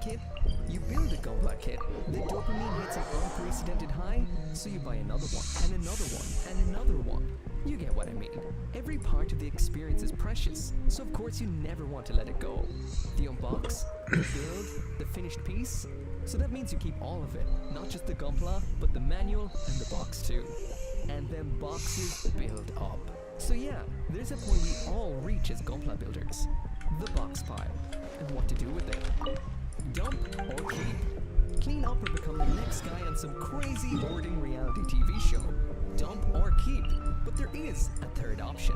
kit? You build a Gunpla kit, the dopamine hits an unprecedented high, so you buy another one, and another one, and another one. You get what I mean. Every part of the experience is precious, so of course you never want to let it go. The unbox, the build, the finished piece, so that means you keep all of it, not just the Gunpla, but the manual and the box too. And then boxes build up. So yeah, there's a point we all reach as Gunpla builders. The box pile. And what to do with it. Dump or keep. Clean up or become the next guy on some crazy hoarding reality TV show. Dump or keep. But there is a third option.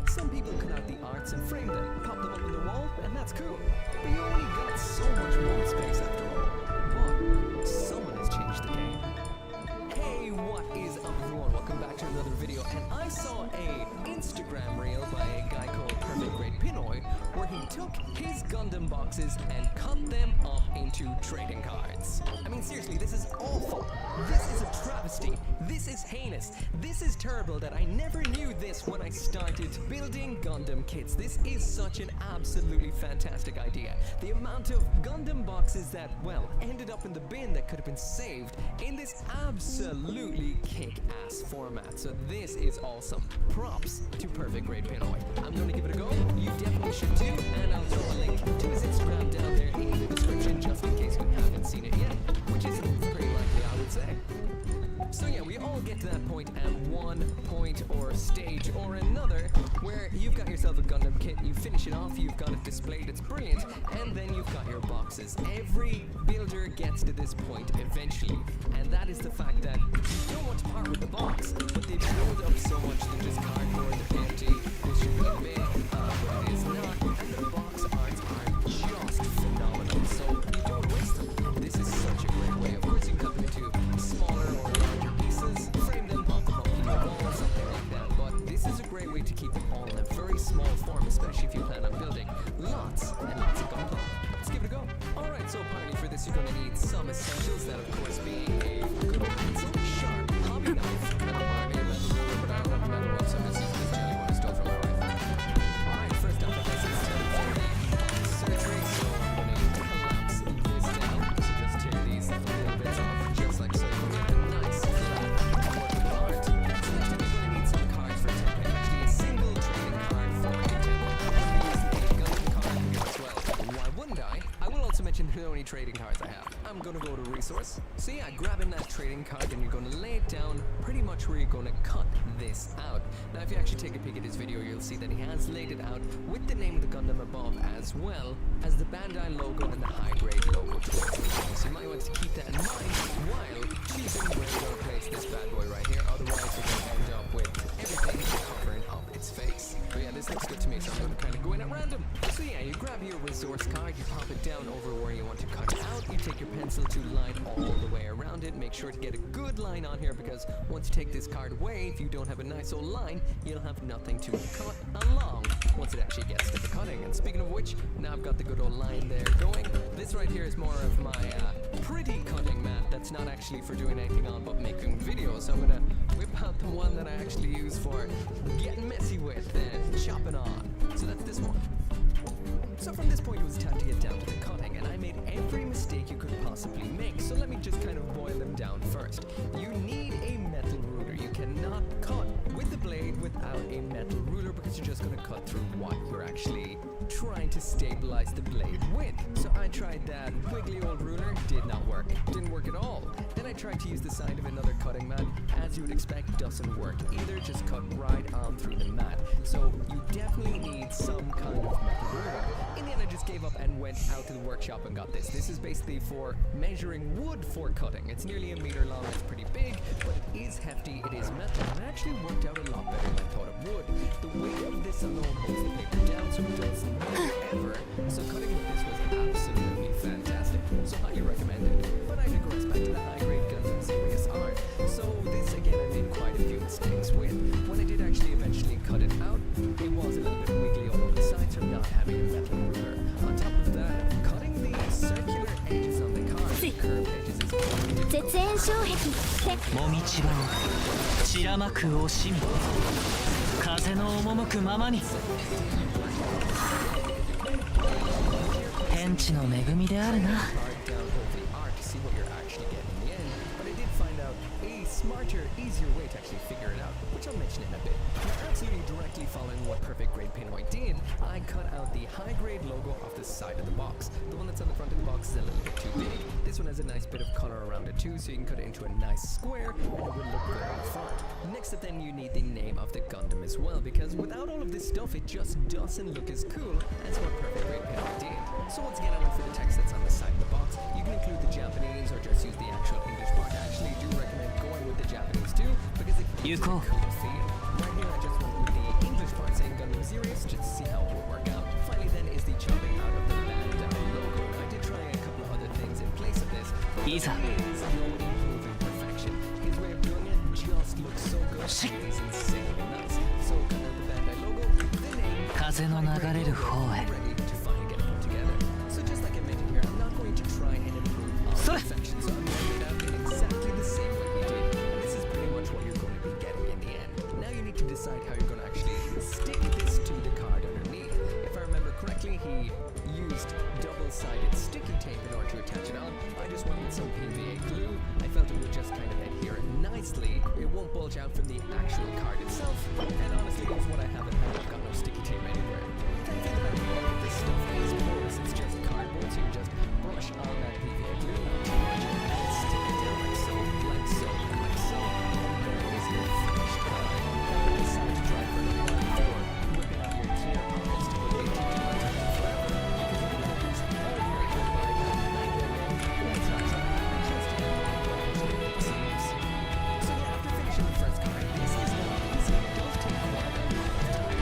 Some people cut out the arts and frame them, pop them up on the wall, and that's cool. But you only got so much wall space after all. But someone has changed the game. Hey, what is up everyone? Welcome back to another video, and I saw a Instagram reel by a guy called Perfect Great Pinoy where he took his Gundam boxes and cut them up into trading cards. I mean seriously, this is awful. This is a travesty. This is heinous. This is terrible that I never knew this when I started building Gundam kits. This is such an absolutely fantastic idea. The amount of Gundam boxes that, well, ended up in the bin that could have been saved in this absolutely kick-ass format. So this is awesome. Props to Perfect Great Pinoy. I'm going to give it a go. You definitely should too, and I'll throw a link to his Instagram down there in the description just in case you haven't seen it yet, which is pretty likely, I would say. So yeah, we all get to that point at one point or stage or another where you've got yourself a Gundam kit, you finish it off, you've got it displayed, it's brilliant, and then you've got your boxes. Every builder gets to this point eventually, and that is the fact that you don't want to part with the box, but they build up so much that just cardboard, they're empty, this should be a bin, but it is not, and the box arts are just phenomenal, so you don't waste them, and this is such a great way. Of course you can cut them into smaller or larger pieces, frame them, pop them up in your wall or something like that, but this is a great way to keep them all in a very small form, especially if you plan on building lots and lots of Gunpla. Let's give it a go. Alright, so apparently for this you're going to need some essentials, that of course being a good old pencil, sharp, hobby knife, metal bar, maybe metal ruler, but I don't have metal one, so I'm just using this jelly one I stole from my wife. Alright, first up, this is surgery, so I'm going to collapse this down, so just tear these little bits off, just like so, you get a nice flat workable art. So next up you're going to need some cards for 10 pin, actually a single trading card for a 10 pin. I'm going to use a Gundam card here as well. Why wouldn't I? I will also mention the only trading cards I have. I I'm gonna go to resource. So yeah, grabbing that trading card and you're gonna lay it down pretty much where you're gonna cut this out. Now if you actually take a peek at his video, you'll see that he has laid it out with the name of the Gundam above as well as the Bandai logo and the high grade logo towards the bottom. So you might want to keep that in mind while choosing where you're gonna place this bad boy right here. Otherwise you're gonna end up with everything covering up its face. But yeah, this looks good to me, so I'm gonna kind of go in at random. So yeah, you grab your resource card, you pop it down over where you want to cut it out, you take your pencil to line all the way around it, make sure to get a good line on here because once you take this card away, if you don't have a nice old line, you'll have nothing to cut along once it actually gets to the cutting. And speaking of which, now I've got the good old line there going. This right here is more of my pretty cutting mat that's not actually for doing anything on but making videos. So I'm gonna whip out the one that I actually use for getting messy with and chopping on. So that's this one. So from this point it was time to get down to the cutting, and I made every mistake you could possibly make, so let me just kind of boil them down first. You need a metal ruler. You cannot cut with the blade without a metal ruler because you're just going to cut through what you're actually trying to stabilize the blade with. So I tried that wiggly old ruler, did not work. Didn't work at all. Then I tried to use the side of another cutting mat. As you would expect, doesn't work either, just cut right on through the mat. So you definitely need some kind of metal ruler. In the end, I just gave up and went out to the workshop and got this. This is basically for measuring wood for cutting. It's nearly 1 meter long, it's pretty big, but it is hefty, it is metal, and it actually worked out a lot better than I thought it would. The weight of this alone holds the paper down, so it doesn't move ever. So cutting with this was absolutely fantastic. So highly recommended. But I digress, back to the high-grade Gundam Serious Art. So this, again, I made quite a few mistakes with. When I did actually eventually cut it out, it was a little bit wiggly all over the sides from not having a metal ruler. On top of that, cutting the circular edges on the card, the curved edges is quite difficult. 絶縁障壁もみちばを散らまく惜しみ風の赴くままに天地の恵みであるな Smarter, easier way to actually figure it out, which I'll mention in a bit. Now, absolutely directly following what Perfect Grade Pinoy did, I cut out the high grade logo off the side of the box. The one that's on the front of the box is a little bit too big. This one has a nice bit of color around it too, so you can cut it into a nice square and it will look good on the front. Next up then, you need the name of the Gundam as well, because without all of this stuff, it just doesn't look as cool as what Perfect Grade Pinoy did. So once again, I went for the text that's on the side of the box. You can include the Japanese or just use the actual English part. I actually do recommend going with the Japanese too, because it gives it a cool feel. Right here I just went with the English part saying Gundam Serious, just to see how it will work out. Finally then is the chopping out of the Bandai logo. Now I did try a couple of other things in place of this, but there is no improving perfection. His way of doing it just looks so good, it is insanely nice. So cut out the Bandai logo, the name, 風の流れる方へ ready to finally get it put together. So just like I mentioned here, I'm not going to try and improve on perfection, so I'm laying it out in exactly the same way he did. And this is pretty much what you're going to be getting in the end. Now you need to decide how you're going to actually stick this to the card underneath. If I remember correctly, he used double-sided sticky tape in order to attach it on. I just went with some PVA glue. I felt it would just kind of adhere nicely. It won't bulge out from the actual card itself. And honestly, it's what I have at home. I've got no sticky tape anywhere. Kind of feel that all of this stuff is porous. It's just cardboard, so you just brush on that PVA glue, not too much, and stick it down like so, like so, and like so. And there is your finished card. Now decide to try for the one before whipping out your clear pockets to put it into the content forever, because it will use all your good body and night women. That's not something that just it seems. So yeah, after finishing the first card, this is not easy. It does take quite a lot of time.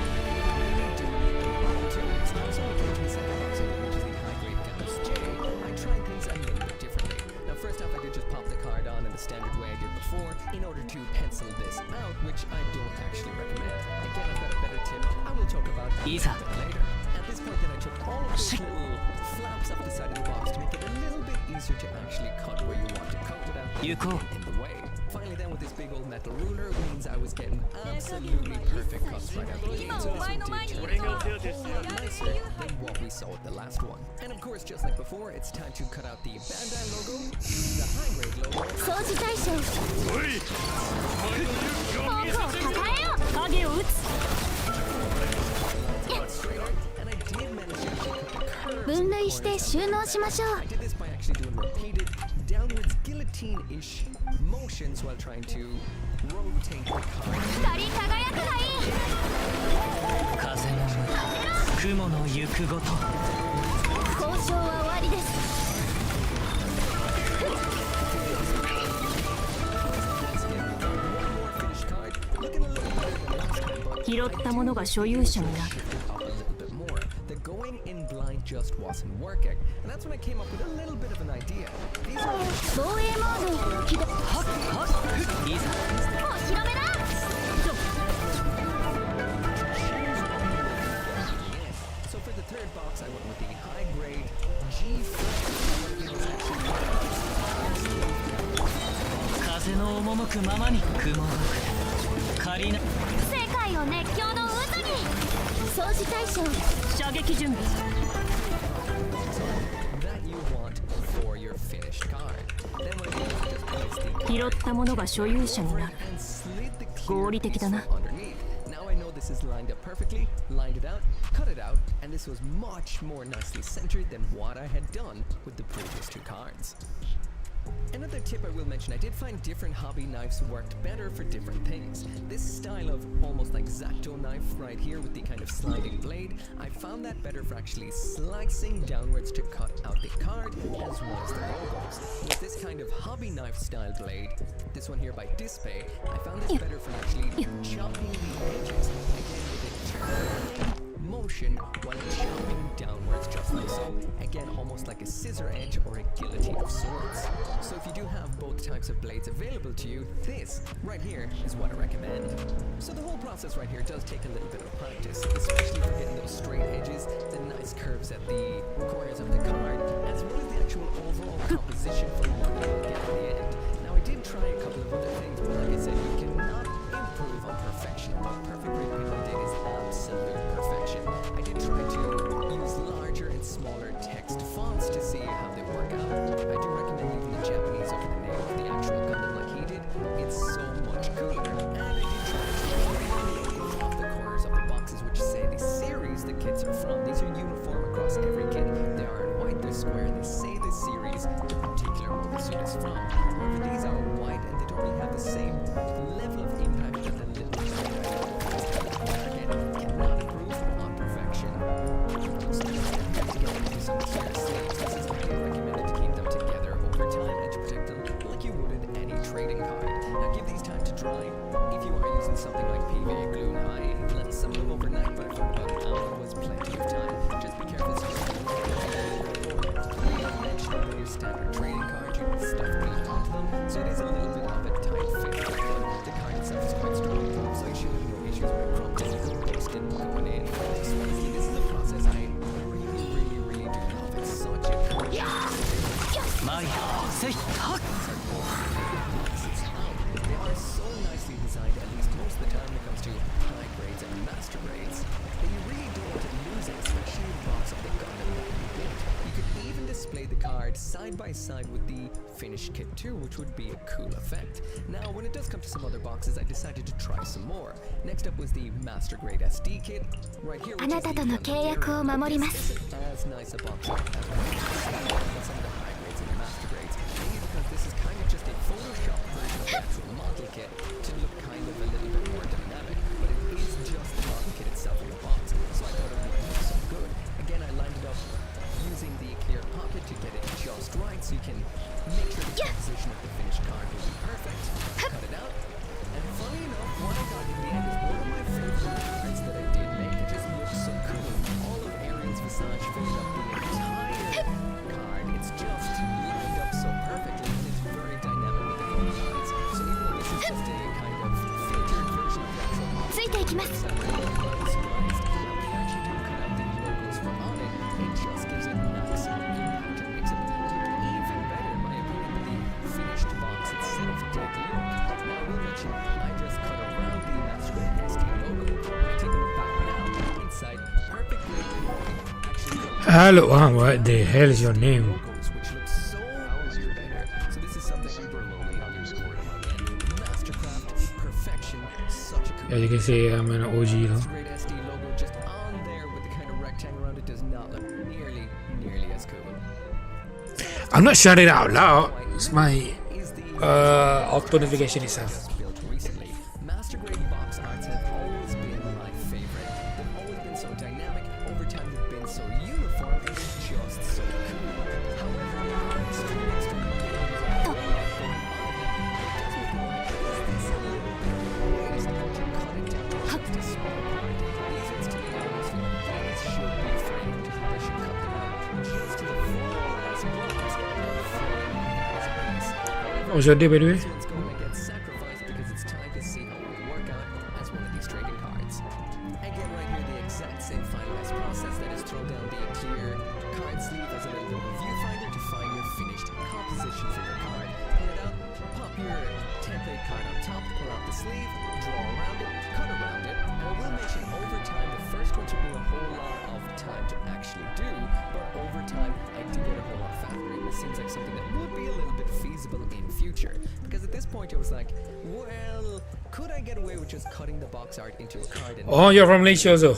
Really do need a lot of tools. I was only going to the second box, which is the high-grade Gundam J. I tried things a little bit differently. Now first off, I did just pop the card on in the standard way I did before in order to pencil this out, which I don't actually recommend. Again, I've got a better tip I will talk about a little bit later. At this point then I took all of those little flaps off the side of the box to make it a little bit easier to actually cut where you want to cut without getting in the way. Finally then, with this big old metal ruler, it means I was getting absolutely perfect cuts right out the gate. So this one did turn out a whole lot nicer than what we saw with the last one. And of course, just like before, it's time to cut out the Bandai logo, the high grade logo, 掃除対象おいお前の勇気を見せてみろ影を影を打つ and I did manage to actually cut the curves. 分類して収納しましょう I did this by actually doing repeated 18-ish motions while trying to rotate the card. 光り輝くがいい風の歌雲の行くごと交渉は終わりです 拾ったものが所有者になる The going in blind just wasn't working, and that's when I came up with a little bit of an idea. These are 防衛モードを起動はっはっいざお披露目だ So for the third box, I went with the high grade G. 風の赴くままに雲が来る仮な世界を熱狂の渦に掃除対象射撃準備 that you want for your finished card. Then what I did was just place the 拾ったものが所有者になる and slid the clear 合理的だな piece underneath. Now I know this is lined up perfectly, lined it out, cut it out, and this was much more nicely centered than what I had done with the previous two cards. Another tip I will mention, I did find different hobby knives worked better for different things. This style of almost like X-Acto knife right here with the kind of sliding blade, I found that better for actually slicing downwards to cut out the card as well as the logos. With this kind of hobby knife style blade, this one here by Display, I found this better for actually chopping the edges, again with a turning motion while chopping downwards just like so. Again, almost like a scissor edge or a guillotine of sorts. So if you do have both types of blades available to you, this right here is what I recommend. So the whole process right here does take a little bit of practice, especially for getting those straight edges, the nice curves at the corners of the card, as well as the actual overall composition for what you will get at the end. Now I did try a couple of other things, but like I said, you cannot improve on perfection. What Perfect Grip Painting did is absolute perfection. I did try to use larger and smaller text fonts to see how they work out. I do recommend leaving the Japanese over the name of the actual Gundam like he did. It's so much cooler. And I did try to off the corners of the boxes which say the series the kits are from. These are uniform across every kit. They are in white, they're square, and they say the series the particular mobile suit is from. However, these are white and they don't really have the same level of impact that the little again, cannot improve on perfection. So you have to get them to do some serious sleeves. This is highly recommended to keep them together over time and to protect them like you would in any trading card. Now give these time to dry. If you are using something like PVA glue, I let some of them overnight, but I thought about an hour was plenty of time. Just be careful so when your standard trading card, you can stuff meat onto them, so it is a little bit of a tight fit. But the card itself is quite strong, so you should have no issues with crumpling or ghosting going in. So honestly, this is a process I really do love. It's such a cool My say hot They are so nicely designed, at least most of the time when it comes to high grades and master grades, that you really don't want to lose it, especially in the box of the Gundam that you built. You could even display the card side by side with the finished kit too, which would be a cool effect. Now, when it does come to some other boxes, I decided to try some more. Next up was the master grade SD kit, right here, which あなたとの契約を守ります as nice a box art as well as some of the high grades and the master grades, mainly because this is kind of just a Photoshop version of the actual model kit to look kind of a little bit more dynamic, but it is just the model kit itself in the box, so I thought it would look so good. Again, I lined it up using the clear pocket to get it just right, so you can make sure the composition of the finished card will be perfect. Cut it out, and funny enough, what I got in the end is one of my favorite cards that I did make. It just looks so cool. All of Arian's visage filled up the entire card. It's just lined up so perfectly, and it's very dynamic with the color lines. So even though this is just a kind of filtered version of the actual model, ついていきます I'm really surprised how they actually do cut out the logos from on it. It just gives it maximum impact and makes it look even better, in my opinion, than the finished box itself did look. Now, I will mention, I just cut around the Master Grade SD logo. When I take a look back now, inside Perfect Grade Painting actually Hello, what the hell is your name? logos, which look so much better. So this is something Mastercraft, perfection, such a cool. As you can see, I'm an OG though. Master Grade SD logo just on there with the kind of rectangle around it does not look nearly as cool. I'm not shouting it out loud. It's my auto navigation itself. just built recently. Master grade box arts have always been my favorite. They've always been so dynamic. Over time, they've been so uniform. It's just so cool. However, starting next to my games are all about going on. It does make me like, is this a little bit waste to cut it down to just a small part? These ones to me almost feel like these should be framed. They should cut them out just to the full-ass blocks and frame as a piece. However, What's your day, by the way? this one's going to get sacrificed because it's time to see how it will work out as one of these trading cards. Again, right here, the exact same finalized process, that is throw down the clear card sleeve as a little bit of a viewfinder to find your finished composition for your card. Pull it out, pop your template card on top, pull out the sleeve, draw around it, cut around it, and I will mention over time, the first one took me a whole lot of time to actually do, but over time, I did get a whole lot faster, and it seems like something that would be a little bit feasible in future. Because at this point, I was like, well, could I get away with just cutting the box art into a card and Oh, you're from Malaysia also.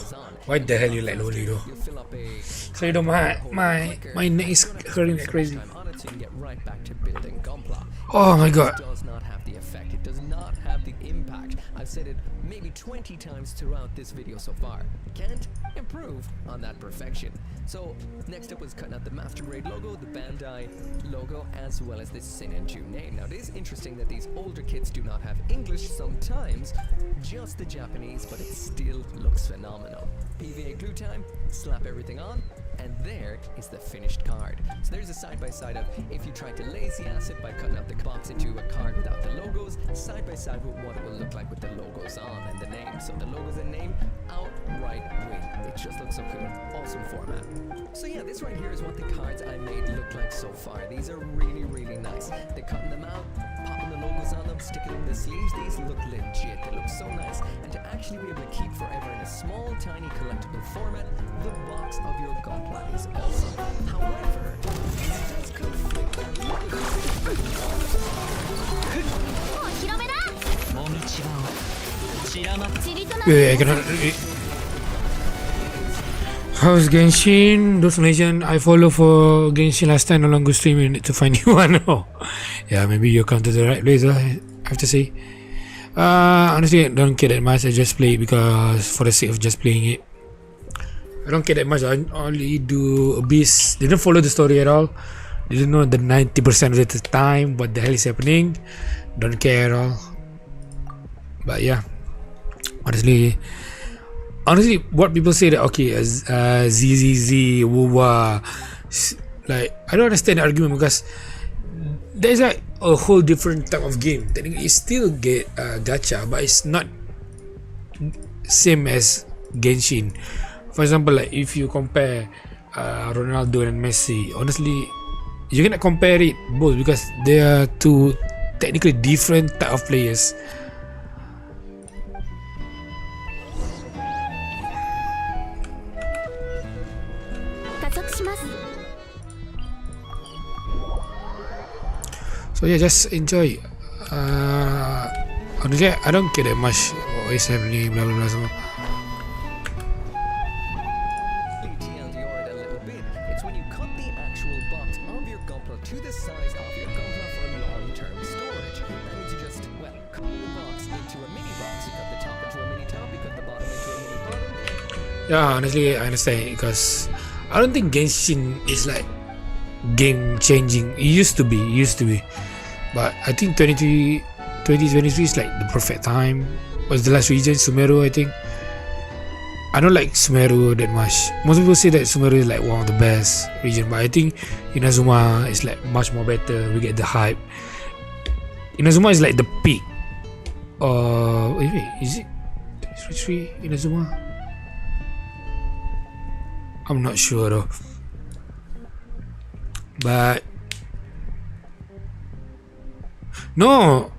Why the hell you like loli though? you fill up a So you know my neck is hurting like crazy. time on it so you can get right back to building Gunpla. Oh my god. It does not have the effect. It does not have the impact. I've said it maybe 20 times throughout this video so far. Can't improve on that perfection. So next up was cutting out the Master Grade logo, the Bandai logo, as well as the Sin and Ju name. Now it is interesting that these older kits do not have English sometimes, just the Japanese, but it still looks phenomenal. PVA glue time, slap everything on, and there is the finished card. So there's a side-by-side of if you tried to lazy acid by cutting out the box into a card without the logos, side-by-side with what it will look like with the logos on and the name. So the logos and name, outright win. It just looks so cool. Awesome format. So yeah, this right here is what the cards I made look like so far. These are really, really nice. They're cutting them out, popping the logos on them, sticking them in the sleeves. These look legit. They look so nice. And to actually be able to keep forever in a small, tiny collectible format, the box of your Gunpla is awesome. However, this does conflict a little bit. もう広めだもみちばを散らまくちりとな Wait, I cannot. How's Genshin? Those Malaysian I follow for Genshin last time no longer streaming. Need to find new one. Oh, yeah, maybe you come to the right place. I have to say. Honestly, I don't care that much. I just play it because for the sake of just playing it. I don't care that much. I only do Abyss. Didn't follow the story at all. Didn't know the 90% of the time what the hell is happening. Don't care at all. But yeah, honestly, what people say that okay, ZZZ, Wuwa, like I don't understand the argument because there's like a whole different type of game. Technically, it still get gacha, but it's not same as Genshin. For example, like if you compare Ronaldo and Messi, honestly, you cannot compare it both because they are two technically different type of players. So yeah, just enjoy. Honestly, I don't care that much what is happening, blah blah blah. So. TLDR it a little bit. It's when you cut the actual box of your Gunpla to the size of your Gunpla for long-term storage. That means you just, well, cut the box into a mini box. You cut the top into a mini top. You cut the bottom into a mini bottom. Yeah, honestly, I understand because I don't think Genshin is like game changing. It used to be, but I think 2023 is like the perfect time. Was the last region Sumeru? I think. I don't like Sumeru that much. Most people say that Sumeru is like one of the best region, but I think Inazuma is like much more better. We get the hype. Inazuma is like the peak. Wait, is it 23 Inazuma? I'm not sure though. But no,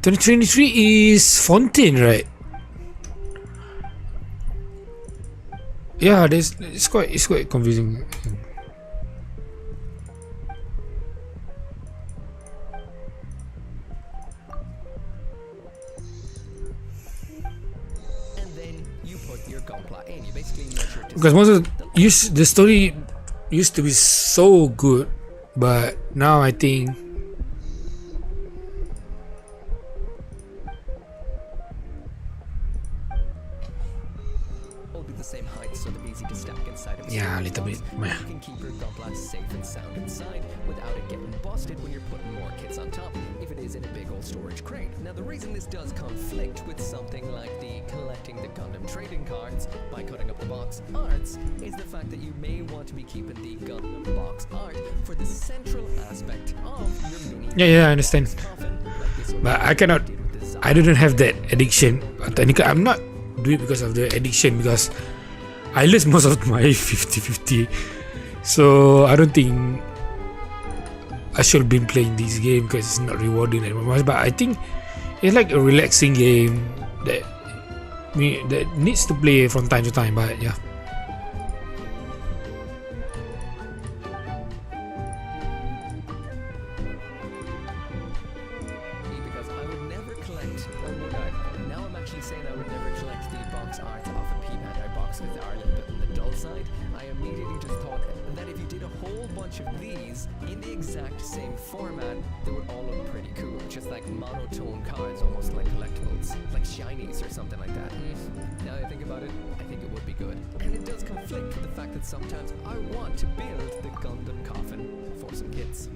2023 is Fontaine, right? Yeah, it's quite confusing. And then you put your Gunpla in. You basically measure it to Because most of the story used to be so good But now I think All be the same height, so they're easy to stack inside of Yeah, storage a little box. bit, meh. You can keep your Gunpla safe and sound inside without it getting busted when you're putting more kits on top, if it is in a big old storage crate. Now, the reason this does conflict with something like the collecting the Gundam trading cards by cutting up the box arts is the fact that you may want to be keeping the Gundam box art for the central aspect of your mini yeah, I understand. coffin, like this one But I cannot. did with the Zara. I didn't have that addiction. But technically, I'm not doing it because of the addiction, because I lose most of my 50-50. So I don't think I should be playing this game because it's not rewarding that much. But I think it's like a relaxing game that that needs to play from time to time. But yeah. Because I would never collect, now I'm actually saying I would never collect the box art off a P-Bandai box because they are a little bit on the dull side. I immediately just thought that if you did a whole bunch of these in the exact same format, they would all look pretty cool. Just like monotone cards, almost like collectibles, like shinies or something like that. Now that I think about it, I think it would be good. And it does conflict with the fact that sometimes I want to build the Gundam coffin for some kits.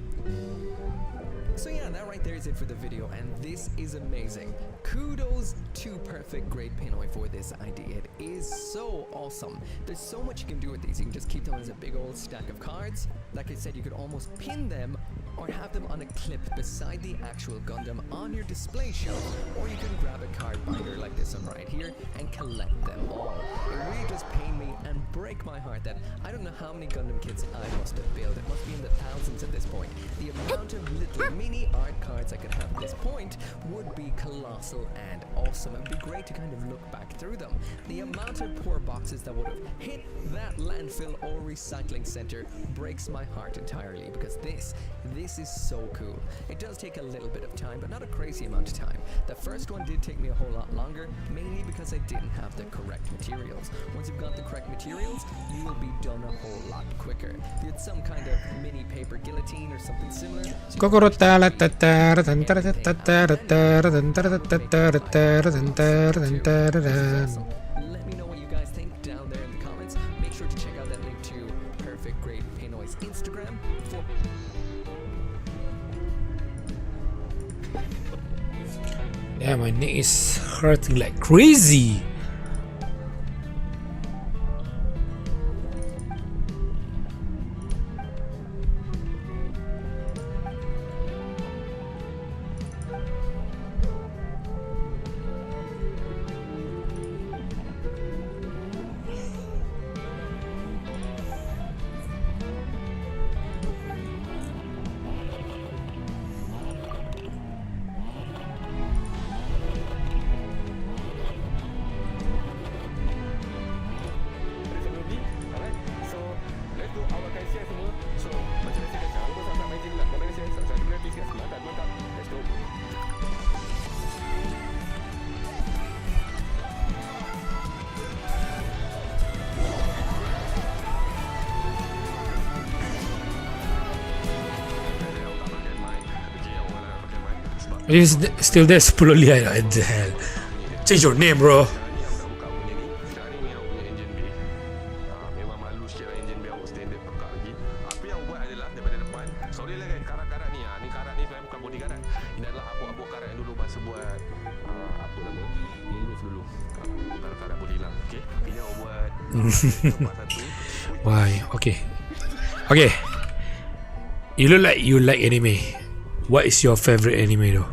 So yeah, that right there is it for the video, and this is amazing. Kudos to Perfect Grade Pinoy for this idea. It is so awesome. There's so much you can do with these. You can just keep them as a big old stack of cards. Like I said, you could almost pin them or have them on a clip beside the actual Gundam on your display shelf, or you can grab a card binder like this one right here and collect them all. It really does pain me and break my heart that I don't know how many Gundam kits I must have built. It must be in the thousands at this point. The amount of little mini art cards I could have at this point would be colossal and awesome. It would be great to kind of look back through them. The amount of poor boxes that would have hit that landfill or recycling center breaks my heart entirely, because this is so cool. It does take a little bit of time, but not a crazy amount of time. The first one did take me a whole lot longer, mainly because I didn't have the correct materials. Once you've got the correct materials, you will be done a whole lot quicker. If you had some kind of mini paper guillotine or something similar, let me know what you guys think down there in the comments. Make sure to check out that link to Perfect Grade Pinoy's Instagram for Yeah, my neck is hurting like crazy. He's still there 10 lihat. What the hell? Change your name, bro. Why? Okay. Okay. You look like you like anime. What is your favorite anime though?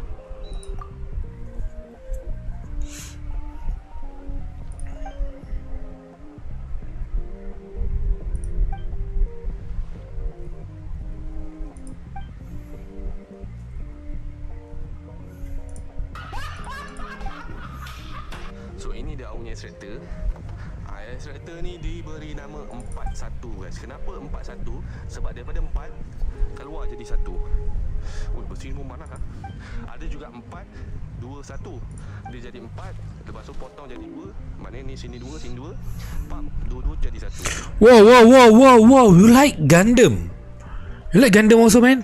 So ini dia punya extractor. Extractor ni diberi nama 41 guys. Kenapa 41? Sebab daripada 4 keluar jadi 1. Oi, besi ni pun panas lah. Ada juga 4 2 1. Dia jadi 4, lepas tu potong jadi 2. Maknanya ni sini 2, sini 2. Pam, dua-dua jadi 1. Whoa! You like Gundam? You like Gundam also, man?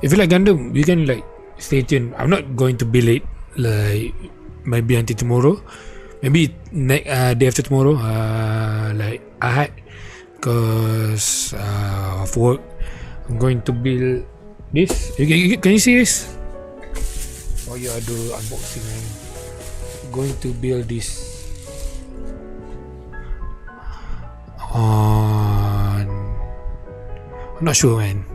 If you like Gundam, you can like stay tuned. I'm not going to be late, like maybe until tomorrow, maybe day after tomorrow, like Ahad, because of work. I'm going to build this. Can you see this? Oh yeah, I do unboxing, man. Going to build this on. I'm not sure, man.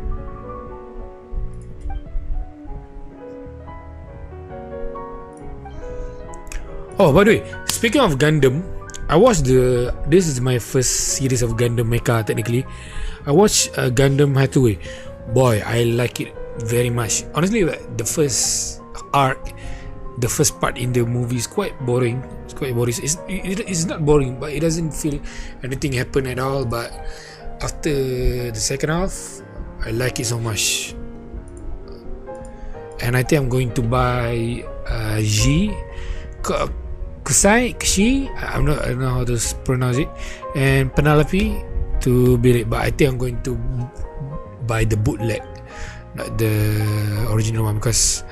Oh, by the way, speaking of Gundam, I watched this is my first series of Gundam mecha technically. I watched Gundam Hathaway. Boy, I like it very much. Honestly, the first arc, the first part in the movie is quite boring. It's quite boring. It's not boring, but it doesn't feel anything happen at all. But after the second half, I like it so much. And I think I'm going to buy Kushi, I don't know how to pronounce it, and Penelope to build it, but I think I'm going to buy the bootleg, not the original one, because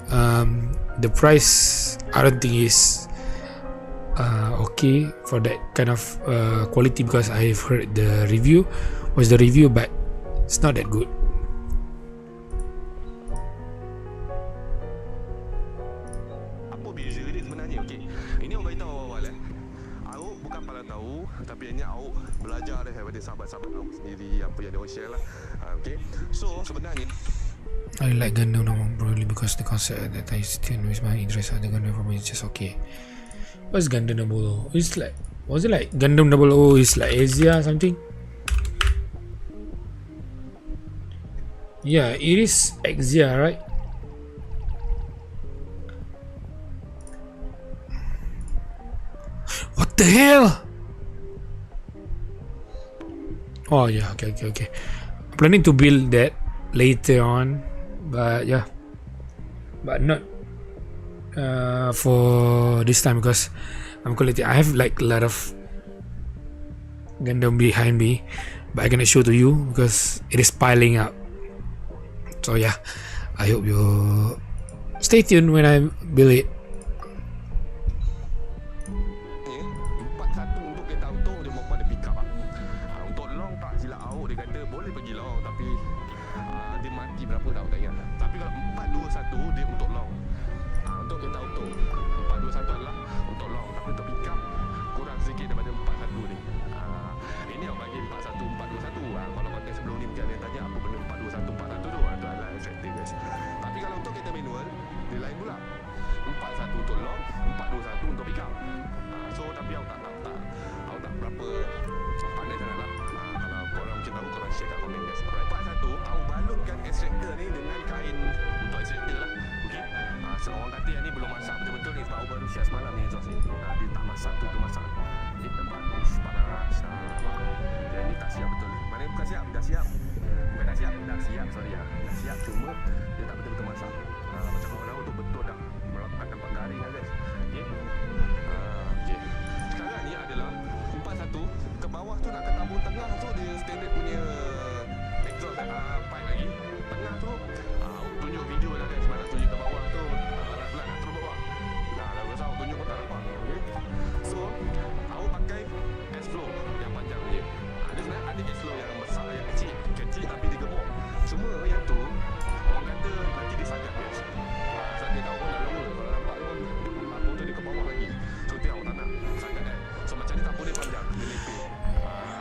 the price I don't think is okay for that kind of quality, because I've heard the review, but it's not that good. Tapi ini awak belajar daripada sahabat-sahabat awak sendiri apa yang dia share lah. Okay. So sebenarnya I like Gundam now probably because the concept at that time is still with my interest. The Gundam for me is just okay. What's Gundam 00? It's like, was it like Gundam 00 is like Asia or something? Yeah, it is Exia, right? What the hell? Oh yeah, okay. I'm planning to build that later on, but yeah, but not for this time, because I'm collecting. I have like a lot of Gundam behind me, but I cannot show to you because it is piling up. So yeah, I hope you stay tuned when I build it.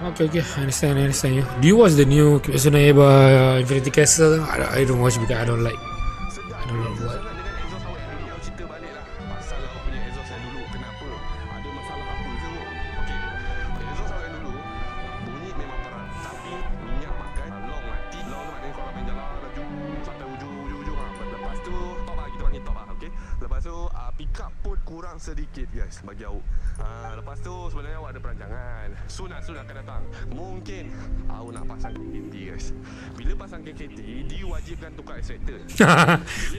Okay, I understand you. Do you watch the new Kimetsu no Yaiba Infinity Castle? I don't watch because I don't like what. sedikit guys bagi awak. Lepas tu sebenarnya awak ada perancangan. Soon akan datang. Mungkin awak nak pasang KKT guys. Bila pasang KKT, diwajibkan tukar extractor.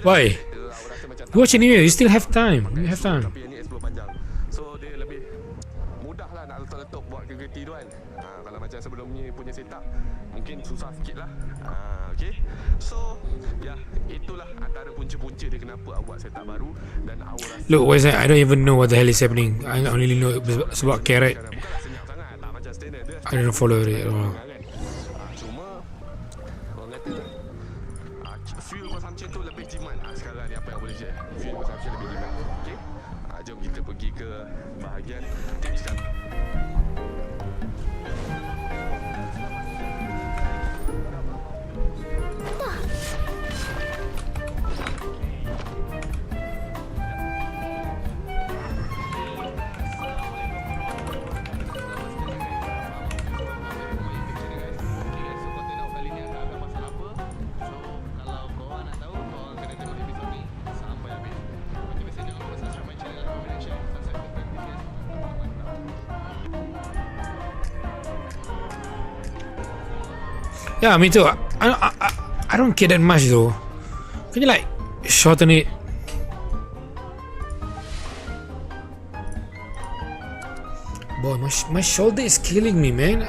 Why? Awak rasa macam Watch anyway. You still have time. You have time. tapi yang ni explore panjang. So dia lebih mudah lah nak letak-letak buat KKT tu kan. Kalau macam sebelum ni punya setup mungkin susah sikit lah. Okay. So ya, itulah antara punca-punca dia kenapa awak buat setup baru. Dan awak rasa Look, where's that? I don't even know what the hell is happening. I only know sebab carrot. bukanlah senyap sangat, tak macam standard dia. I don't follow it at all. Kan? Cuma orang kata fuel consumption tu lebih jimat. Sekarang ni apa yang boleh share, fuel consumption lebih jimat. Okay. Jom kita pergi ke bahagian tips kan. Yeah, me too. I don't care that much though. Can you like shorten it? Boy, my shoulder is killing me, man.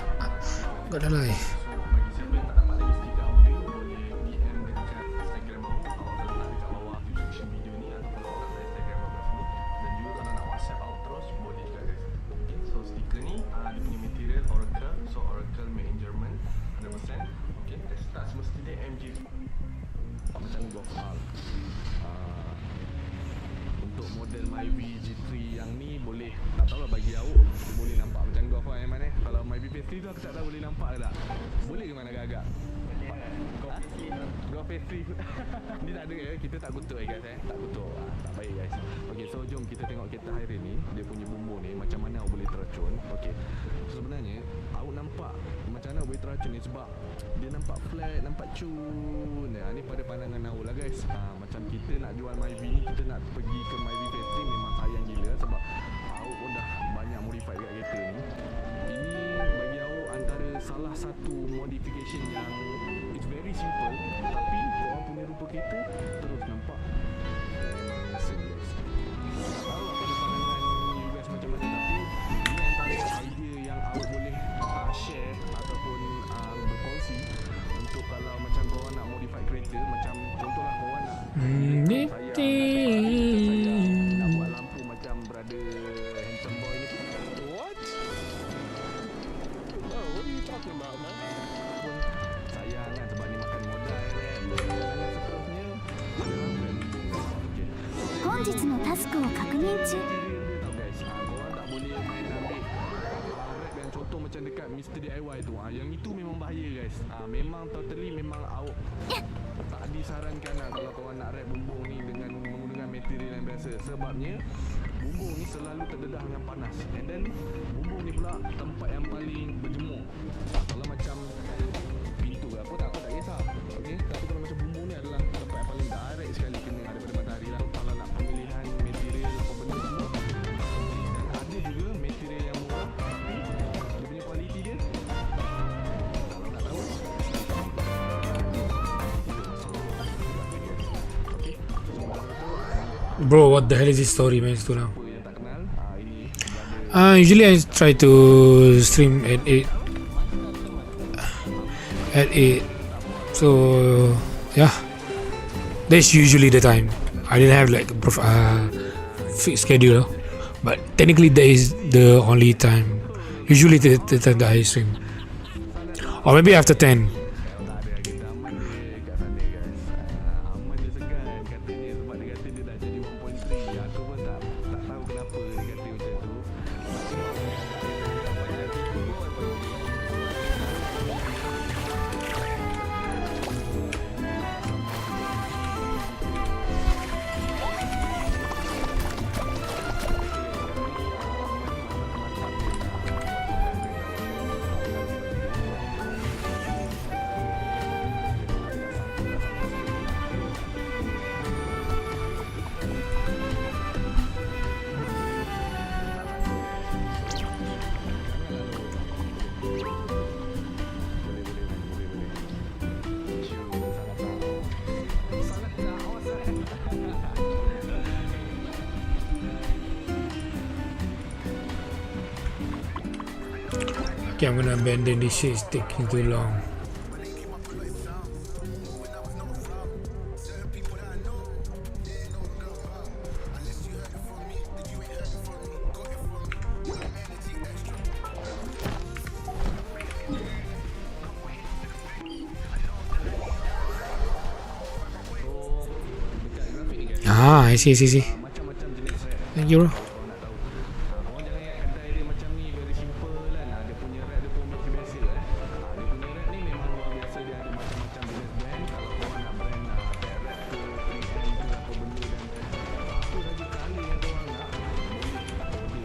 Gotta lie. Untuk model Myvi G3 yang ni boleh, tak tahulah bagi awak boleh nampak macam Golf yang mana. Kalau Myvi P3 tu aku tak tahu boleh nampak ke tak. Boleh ke mana agak-agak? Golf P3 ni tak ada kita tak kutuk guys tak kutuk. Tak baik guys. Okay, so jom kita tengok kereta Hyren ni, dia punya bumbu ni macam mana awak boleh teracun. Okay, so sebenarnya awak nampak macam mana boleh teracun ni sebab dia nampak flat, nampak cun. Ni pada pandangan awak lah guys. Macam kita nak jual Myvi ni, kita nak pergi ke Myvi Factory memang sayang gila sebab awak pun dah banyak modify kat kereta ni. Ini bagi awak antara salah satu modification yang it's very simple tapi korang punya rupa kereta terus nampak memang serius. Tak tahu apa pandangan you guys macam mana, tapi ini antara idea yang awak boleh share ataupun berkongsi untuk kalau macam korang nak modify kereta. Macam contohlah korang nak nak buat lampu macam brother handsome boy ni. What? Oh, what are you talking about, man? Pun sayang kan sebab ni makan modal kan. Dan seterusnya okay. 本日のタスクを確認中。 Korang tak boleh main ambil rap yang contoh macam dekat Mr. DIY tu. Yang itu memang bahaya guys. Memang totally memang awak tak disarankan lah kalau korang nak rap bumbung ni dengan menggunakan material yang biasa. Sebabnya bumbung ni selalu terdedah dengan panas. And then bumbung ni pula tempat yang paling berjemur. Kalau macam pintu ke apa tak kisah. Okay? Tapi kalau macam bumbung ni adalah tempat yang paling direct sekali kena daripada matahari lah. Kalau nak pemilihan material apa benda semua. Dan ada juga material yang murah tapi dia punya kualiti dia kalau nak tahu Bro, what the hell is this story, man? It's too long. apa yang tak kenal ini Usually I try to stream at 8. At 8. So, yeah. That's usually the time. I didn't have like a fixed schedule. But technically that is the only time. Usually the time that I stream. Or maybe after 10. kita aman dia kat sana guys. Aman dia segan katanya sebab dia kata dia dah jadi 1.3. Aku pun tak tahu kenapa dia kata macam tu. Okay, I'm gonna abandon this shit. It's taking too long. Ah, I see. Macam-macam jenis rap. Thank you, bro. Korang nak tahu. Korang jangan ingat kedai dia macam ni very simple kan. Dia punya rap dia pun biasa-biasa kan. Dia punya rap ni memang luar biasa. Dia ada macam-macam jenis brand. Kalau korang nak brand kayak rap ke, ENG ke apa benda dan apa saja kali yang korang nak, boleh order dengan korang guys.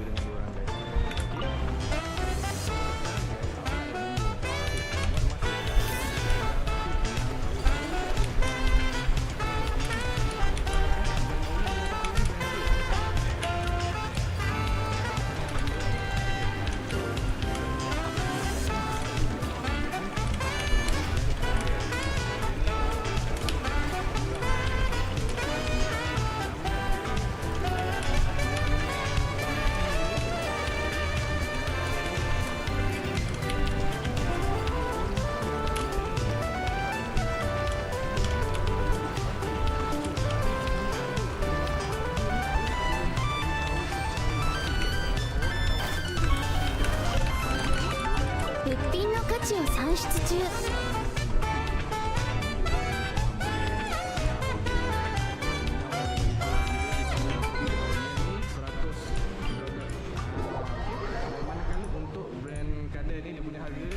Manakala untuk brand kadar ni dia punya harga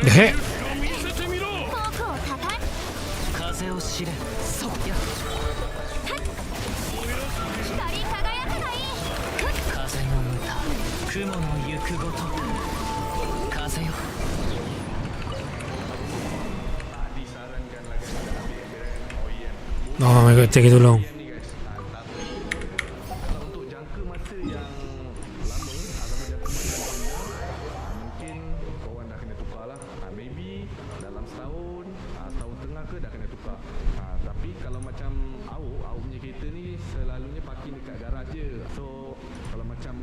The heck? 風を知れそうや風の歌雲の行くごと風よ Oh my god, taking too long. ni guys. Kalau untuk jangka masa yang lama, jangka masa yang panjang, mungkin korang dah kena tukar lah. Maybe dalam setahun, tahun tengah ke dah kena tukar. Tapi kalau macam awak punya kereta ni selalunya parking dekat garaj je. So kalau macam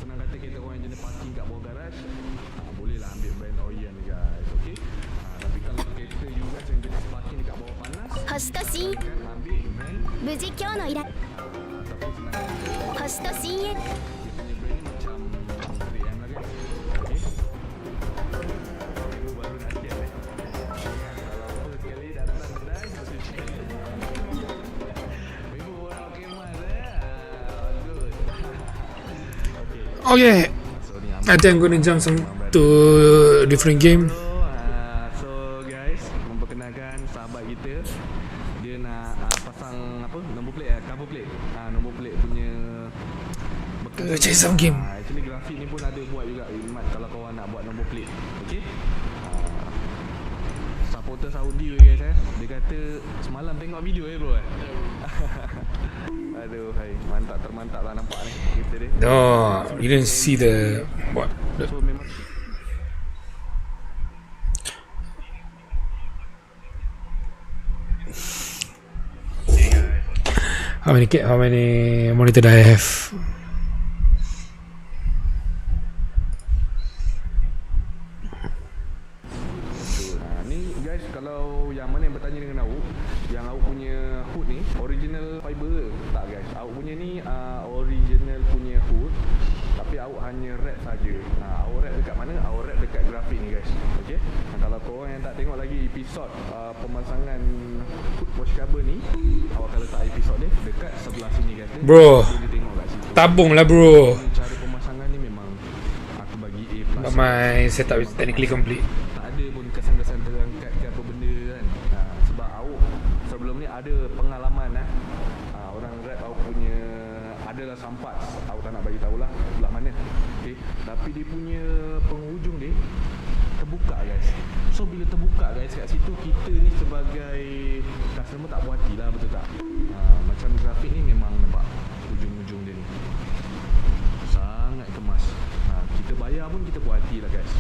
senang kata kereta korang yang jenis parking kat bawah garaj, bolehlah ambil brand Oyen ni guys. Okay. Tapi kalau kereta you guys yang jenis parking dekat bawah panas, 星と深 kan ambil brand 無事今日の依頼 ataupun senang kata 星と深淵 dia punya brand ni macam 3M lah kan. Okay. Baru nak check ni. Kalau apa sekali datang kedai mesti check. Ibu orang kemas good. Okay. Okay, So ni I think I'm gonna jump to different game. So guys, memperkenalkan sahabat kita. Dia nak pasang apa? Nombor plate cover plate. Nombor plate punya bekas. Cari some game. Actually grafik ni pun ada buat juga Mat kalau korang nak buat nombor plate. Okey. Supporter Saudi guys Dia kata semalam tengok video bro Aduh hai, mantap termantap lah nampak ni kita dia. No, you didn't see the what? So memang How many monitor do I have? ni guys, kalau yang mana yang bertanya dengan awak, yang awak punya hood ni original fiber ke? Tak guys, awak punya ni original punya hood, tapi awak hanya wrap saja. Awak wrap dekat mana? Awak wrap dekat grafik ni guys. Okey. Kalau korang yang tak tengok lagi episod pemasangan hood wash cover ni, awak akan letak episod dia dekat sebelah sini guys. Bro, Boleh tengok kat situ. tabung lah bro. Cara pemasangan ni memang aku bagi A+. But my setup is technically complete. Tak ada pun kesan-kesan terangkat ke apa benda kan. Sebab awak sebelum ni ada pengalaman orang rap awak punya adalah sampat. Awak tak nak bagi tahulah belah mana. Okey. Tapi dia punya penghujung dia terbuka guys. So bila terbuka guys, kat situ kita ni sebagai customer tak puas hati lah, betul tak? Macam grafik ni memang nampak ujung-ujung dia ni sangat kemas. Kita bayar pun kita puas hati lah guys.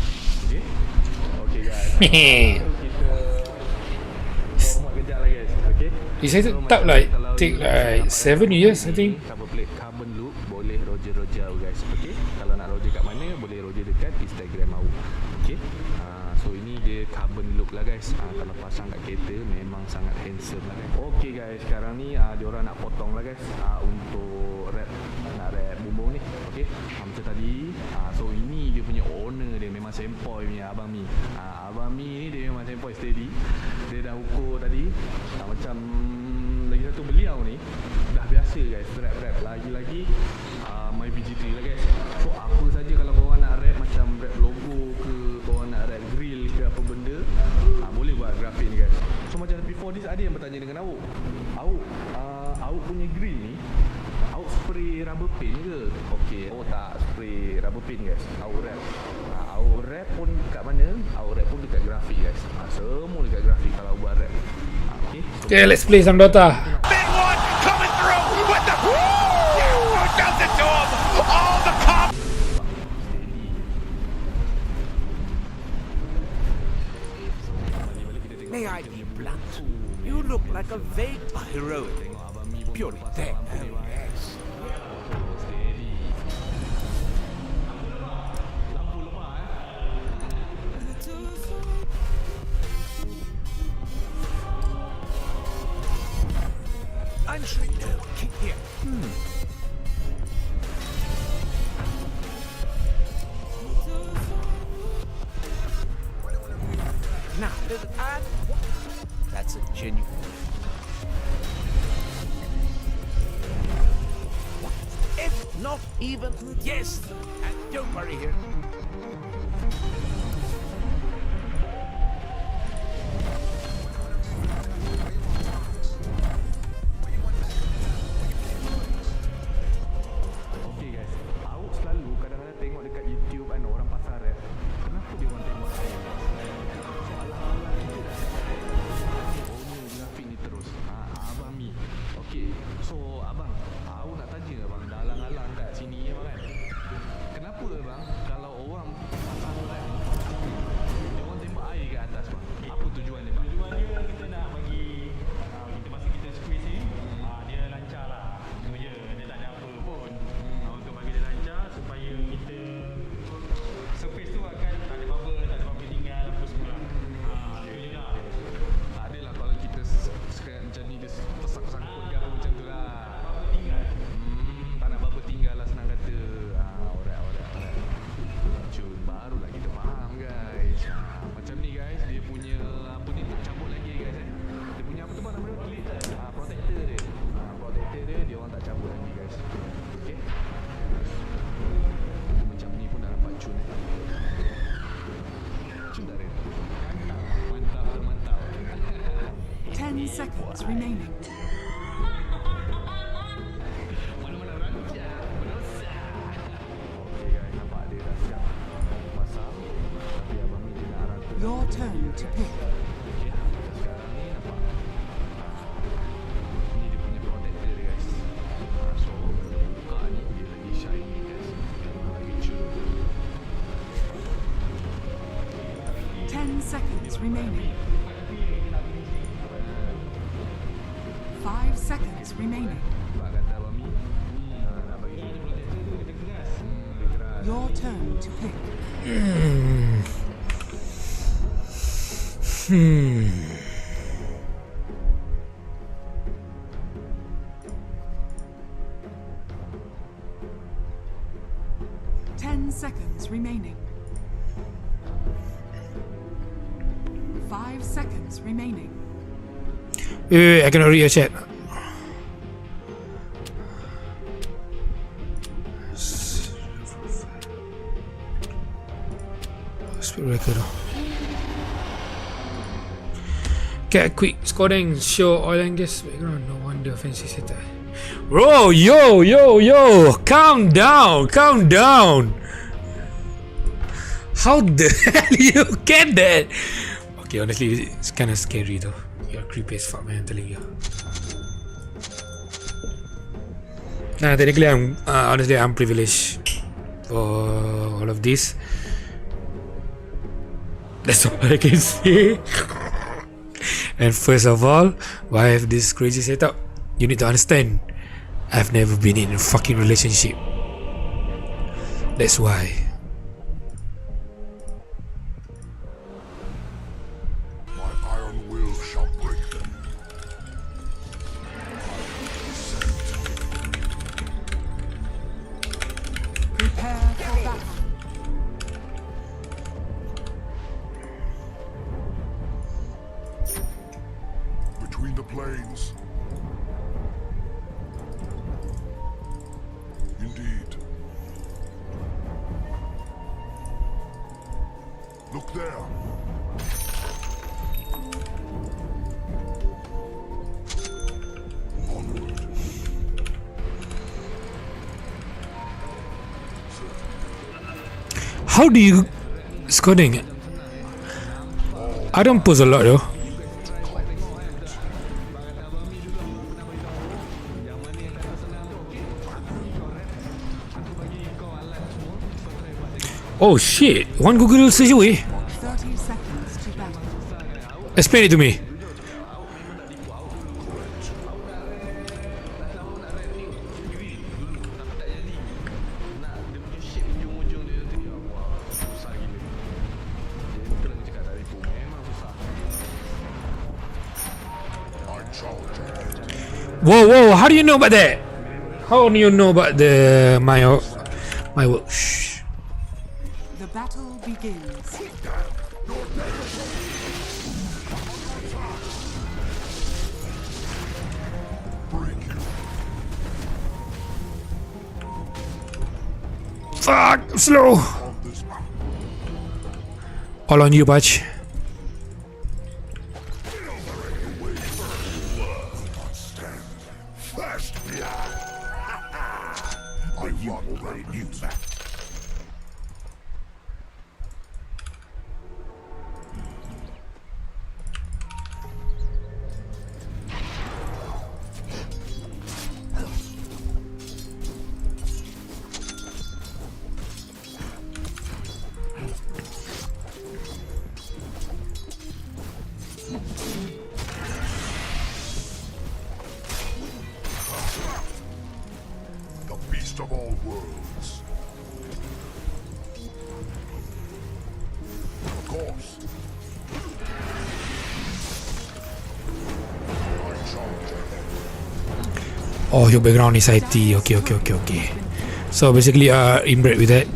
Okay? Okay guys. Kita format kejap lah guys. Okay? He said it took like 7 years, I think. Cover plate carbon look boleh roger guys. Okay? Kalau nak roger kat mana, boleh roger dekat Instagram awak. Okay? So ini dia carbon look lah guys. Kalau pasang kat kereta memang sangat handsome lah guys. Okay guys, sekarang ni diorang nak potong lah guys, untuk wrap, nak wrap bumbung ni. Okay, macam tadi. So ini dia punya owner dia, memang sempoi punya Abang Mi. Abang Mi ni dia memang sempoi steady. Dia dah ukur tadi. Macam lagi satu beliau ni dah biasa guys wrap lagi-lagi my VG3 lah guys. So apa saja kalau korang nak wrap, macam wrap logo ke, korang nak wrap grill ke apa benda, boleh buat grafik ni guys. So macam before this ada yang bertanya dengan awak punya grill ni awak spray rubber paint ke? Okey, tak spray rubber paint guys. Awak wrap pun kat mana? Awak wrap pun dekat grafik guys. Semua dekat grafik kalau buat wrap. Okay, Okay, let's play some Dota. Big one coming through with the does it to him. All the cop. May I be blunt? You look like a vague heroic. Purely dead. Yes. I'm sure you know. Keep here. Now, does it add? That's a genuine. If not even, yes. And don't worry here. Okay guys, awak selalu kadang-kadang tengok dekat YouTube kan orang pasar rap. Kenapa dia orang tengok saya guys? Soalan-soalan kita dah owner grafik ni terus. Abang Mi. Okay, so abang, awak nak tanya abang, dah alang-alang kat sini abang kan? Kenapa abang kalau orang pasang rap ni, dia orang tembak air kat atas bang? Apa tujuan dia bang? Tujuan dia kita nak bagi kita masa kita squeeze ni dia lancar lah. Itu je, dia tak ada apa pun. Untuk bagi dia lancar supaya kita surface tu akan tak ada bubble tinggal apa semua. Itu je lah. Tak adalah kalau kita scrap macam ni, dia tersangkut ke apa macam tu lah. Bubble tinggal. Tak nak bubble tinggal lah senang kata. Alright. Cun, barulah kita faham guys. Macam ni guys, dia punya apa ni tak cabut lagi guys Dia punya apa tu bang nama dia? Protector dia. Protector dia orang tak cabut lagi guys. Okay. Macam ni pun dah nampak cun Cun tak ada. Mantap. 10 seconds remaining. Mana-mana rancang, berdosa. Okay guys, nampak dia dah siap pasang. Tapi abang ni dia nak rata. Your turn to pick. Okay, sekarang ni nampak ni dia punya protector dia guys. So bila buka ni dia lagi shiny guys. Lagi cun. 10 seconds remaining. 5 seconds remaining. Sebab kata abang Mi, nak bagi dia protector tu dia keras. Dia keras. Your turn to pick. 10 seconds remaining. 5 seconds remaining. Wait, I cannot read your chat. Speed record. Get a quick scoring show oil and gas background. No wonder fancy setup. Bro, yo, calm down. How the hell you get that? Okay, honestly, it's kind of scary though. You're creepy as fuck, man. I'm telling you. Nah, technically, I'm privileged for all of this. That's all I can say. And first of all, why I have this crazy setup? You need to understand, I've never been in a fucking relationship. That's why. My iron will shall break them. Prepare for battle. Between the plains. Indeed. Look there. Onward. How do you scoring? I don't pose a lot though. Oh shit! One Google search away. 30 seconds to battle. Explain it to me. Whoa! How do you know about that? How do you know about the my work? Shh. The battle begins. Fuck! I'm slow. All on you, Butch. Of all worlds. Of course. Oh, your background is IT. Okay. So basically, inbred with that.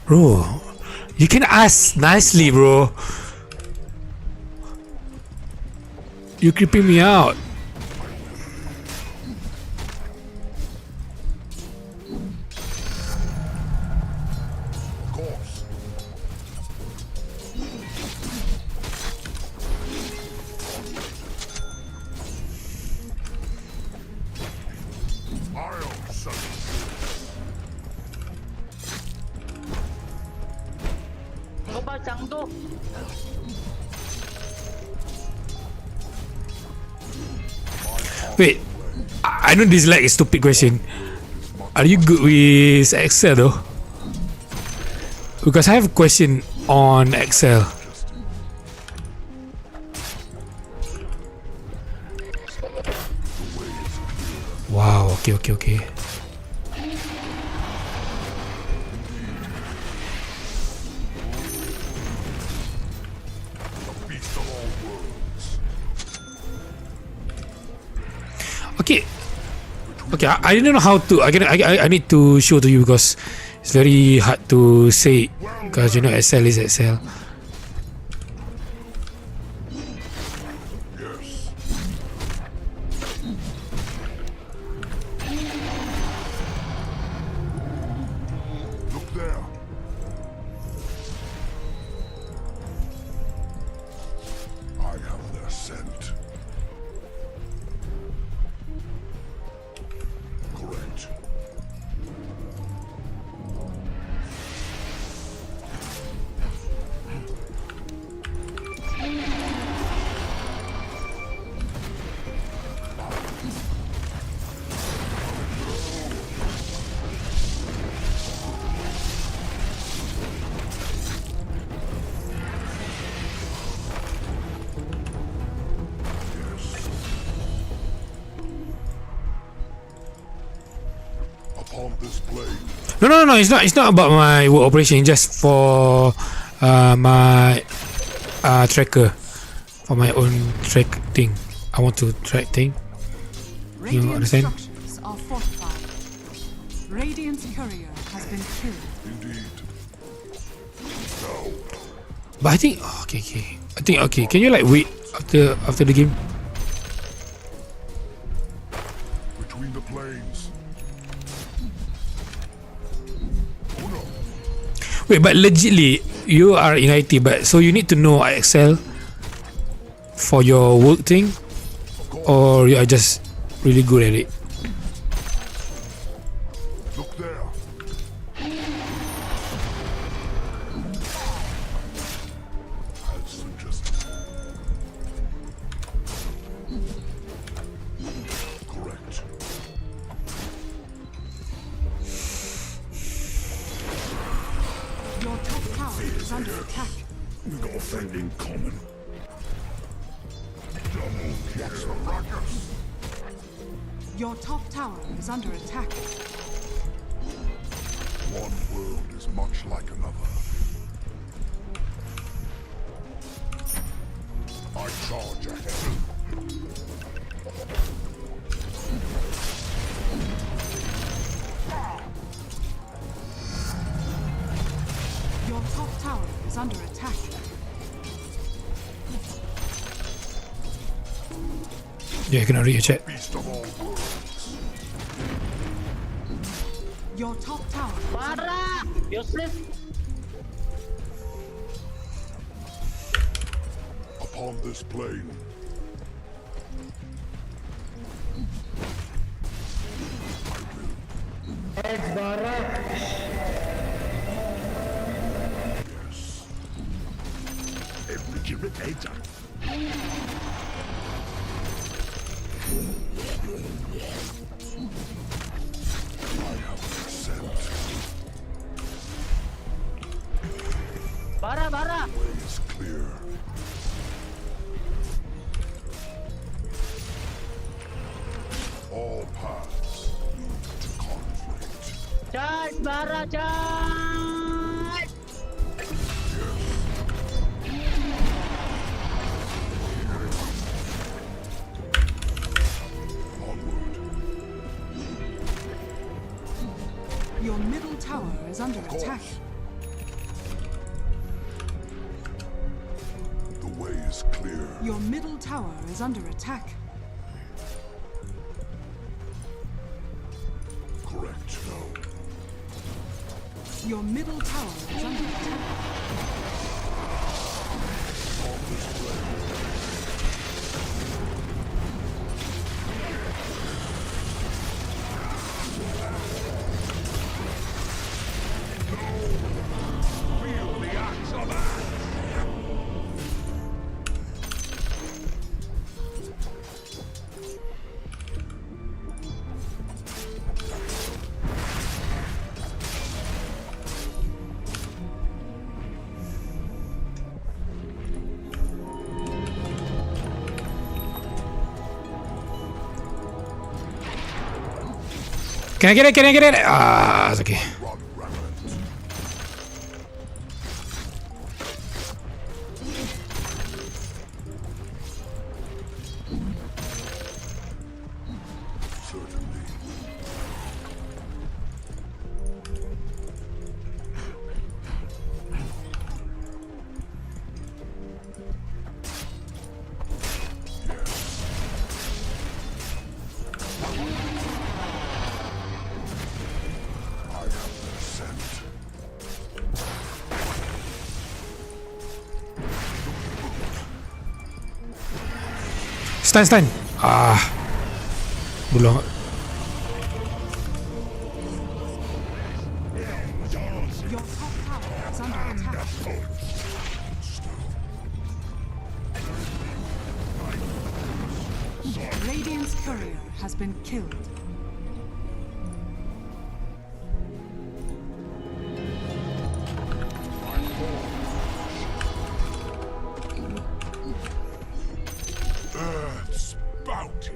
Bro, you can ask nicely, bro. You're creeping me out. Wait, I know this is like a stupid question. Are you good with Excel though? Because I have a question on Excel. Wow, okay. Okay, I didn't know how to. I need to show to you because it's very hard to say. Because you know Excel is Excel. Look there. I have their scent. No. It's not about my work operation. Just for my tracker, for my own track thing. I want to track thing. You Radiant understand? structures are fortified. Radiant's courier has been killed. But I think okay. I think okay. Can you like wait after the game? Between the planes. Wait, but legitly, you are in IT, but so you need to know Excel for your work thing, or you are just really good at it. Look there. As suggested. Correct. Your top tower is under attack. We got a friend in common. Double kill. The ruckus. Your top tower is under attack. One world is much like another. I charge ahead. Your top tower is under attack. Yeah, I cannot read your chat. Beast of all worlds. Your top tower is under Upon this plane. Yes. Every irritator. I have the scent. Way is clear. All paths lead to conflict. Onward. Your middle tower is under attack. The way is clear. Your middle tower is under attack. Correct. No. Your middle tower is under attack. On this plane. Feel the axe of ash. Can I get it? Can I get it? Ah, it's okay. Run rampant. Certainly. I have the scent. Stun. Ah. Belum. Your top tower is under attack. Radiant's courier has been killed. Earth's bounty.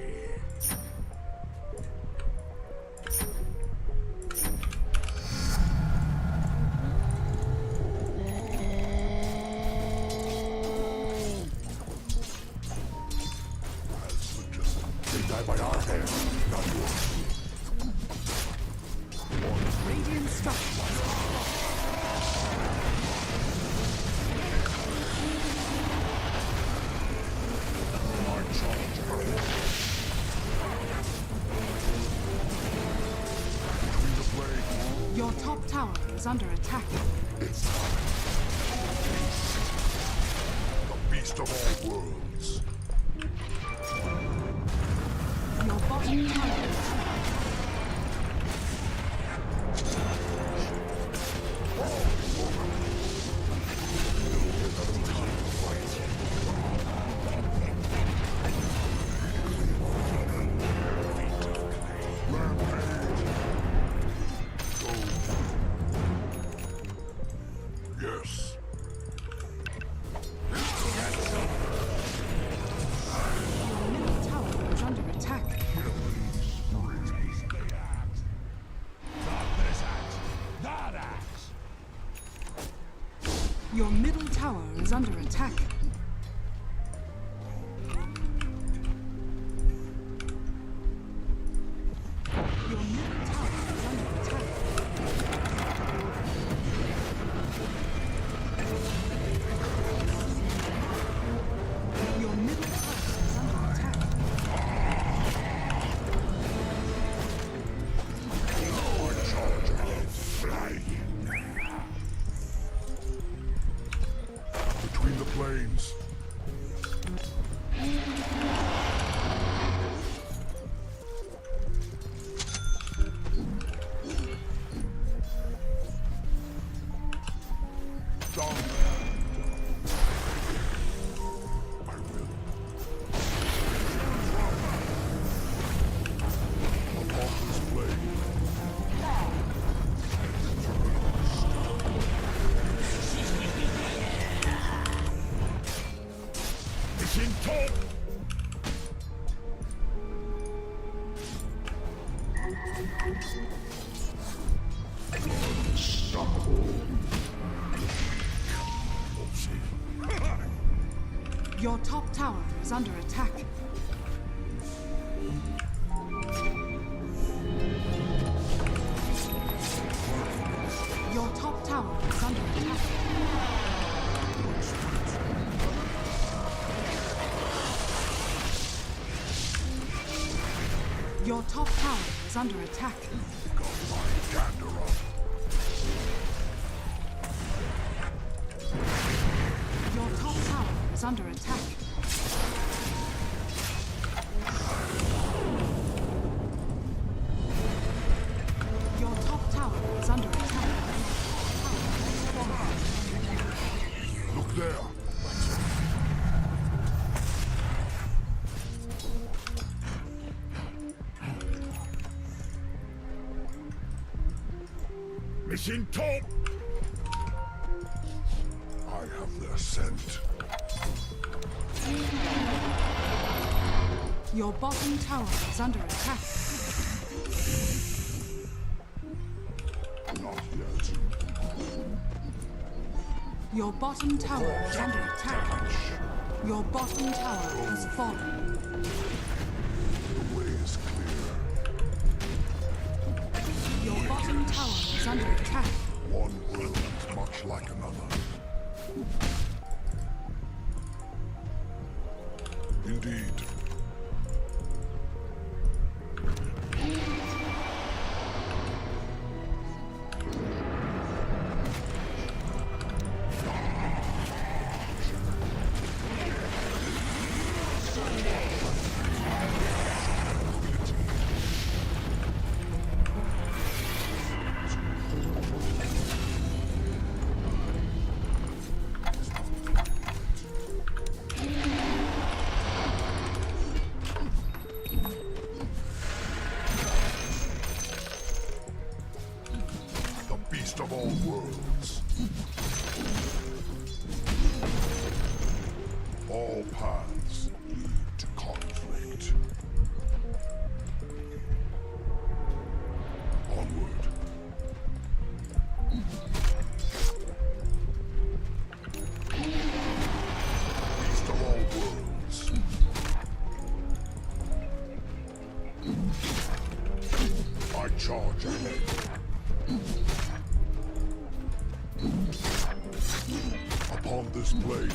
tower is under attack. It's time. The beast of all worlds. Your bottom tower is Yes. Your middle tower is under attack. Your middle tower is under attack. Your middle tower is under attack. Your middle tower is under attack. Between the planes. Done. I will. Upon this plane. Mission top. Unstoppable. Your top tower is under attack. Your top tower is under attack. Your top tower is under attack. Got my gander up. Your top tower is under attack. Your top tower is under attack. Look there. Mission top. I have their scent. Your bottom tower is under attack. Not yet. Your bottom tower is under attack. Your bottom tower has fallen. The way is clear. Your bottom tower is under attack. One world is much like another. Indeed. The beast of all worlds. All paths lead to conflict. Onward. Beast of all worlds. I charge ahead. Upon this blade.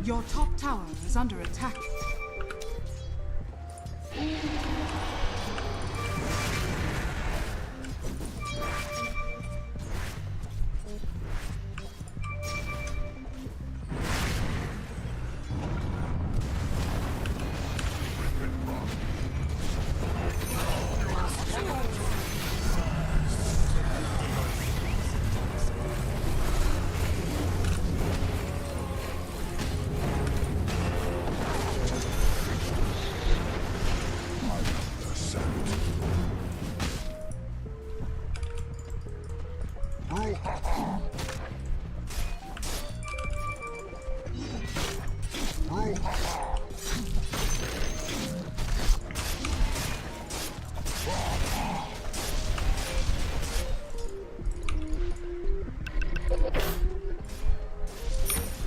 Your top tower is under attack.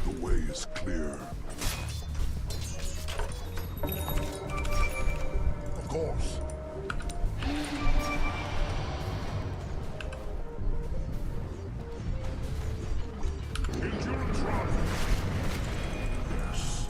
The way is clear. Of course. Endurance run. Yes.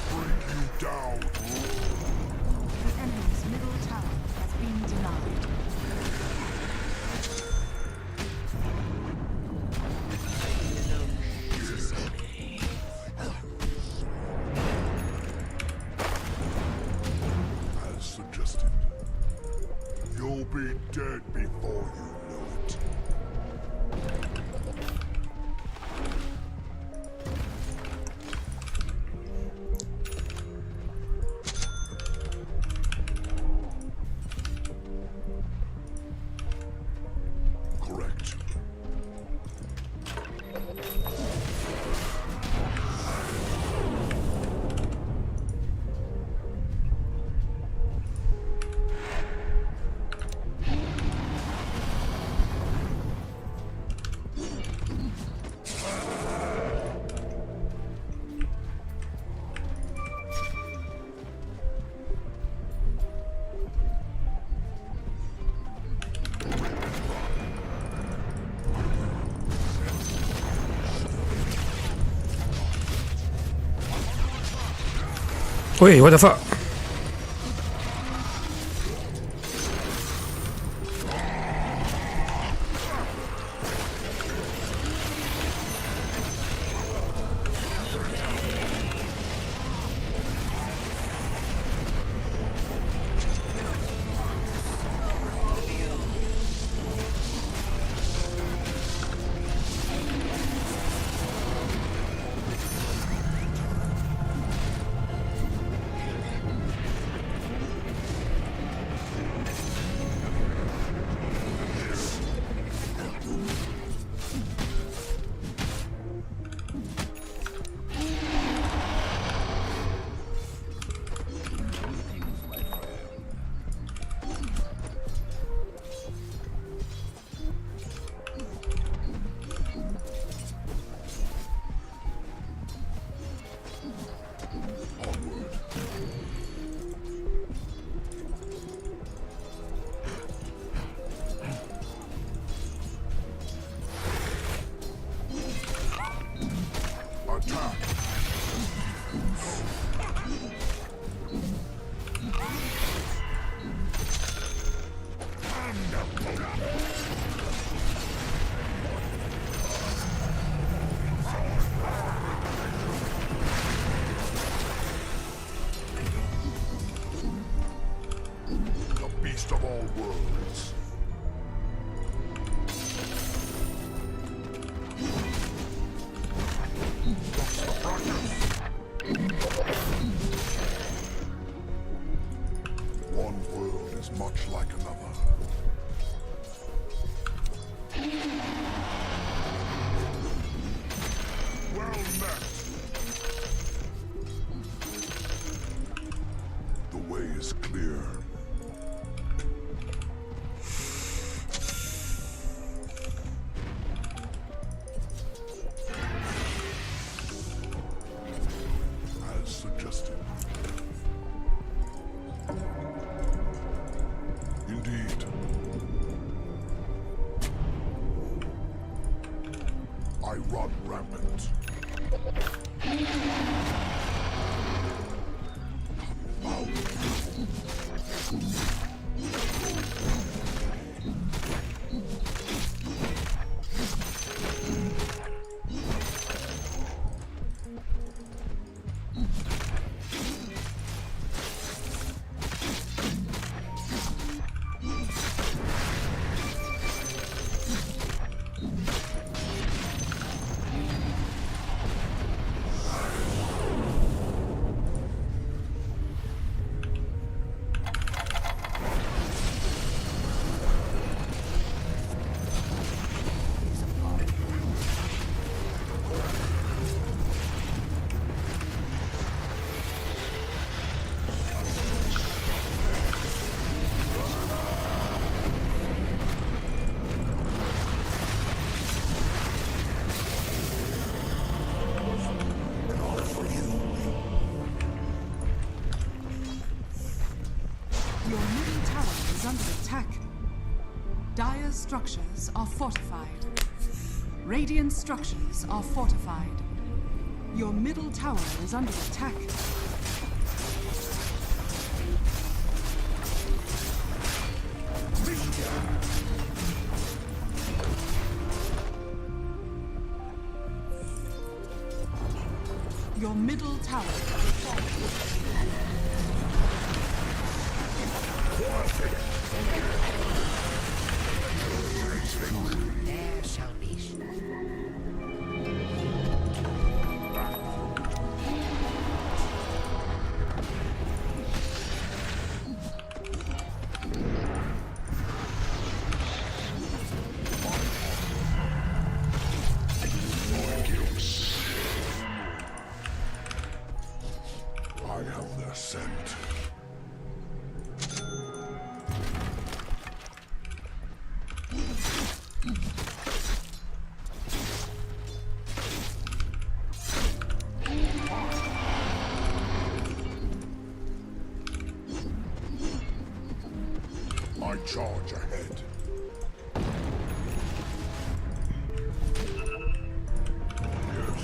Bring you down. The enemy's middle tower has been denied. As suggested. You'll be dead before you know it. Correct. Wait, what the fuck? Attack! The beast of all worlds. One world is much like another. Well met. is clear. As suggested. Indeed. I run rampant. Your middle tower is under attack. Dire's structures are fortified. Radiant structures are fortified. Your middle tower is under attack. Your middle tower is There shall be. I have their scent. I charge ahead. Yes.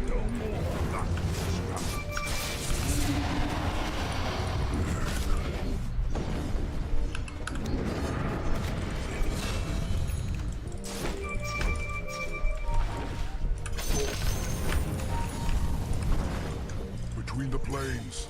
No more of that. Between the plains.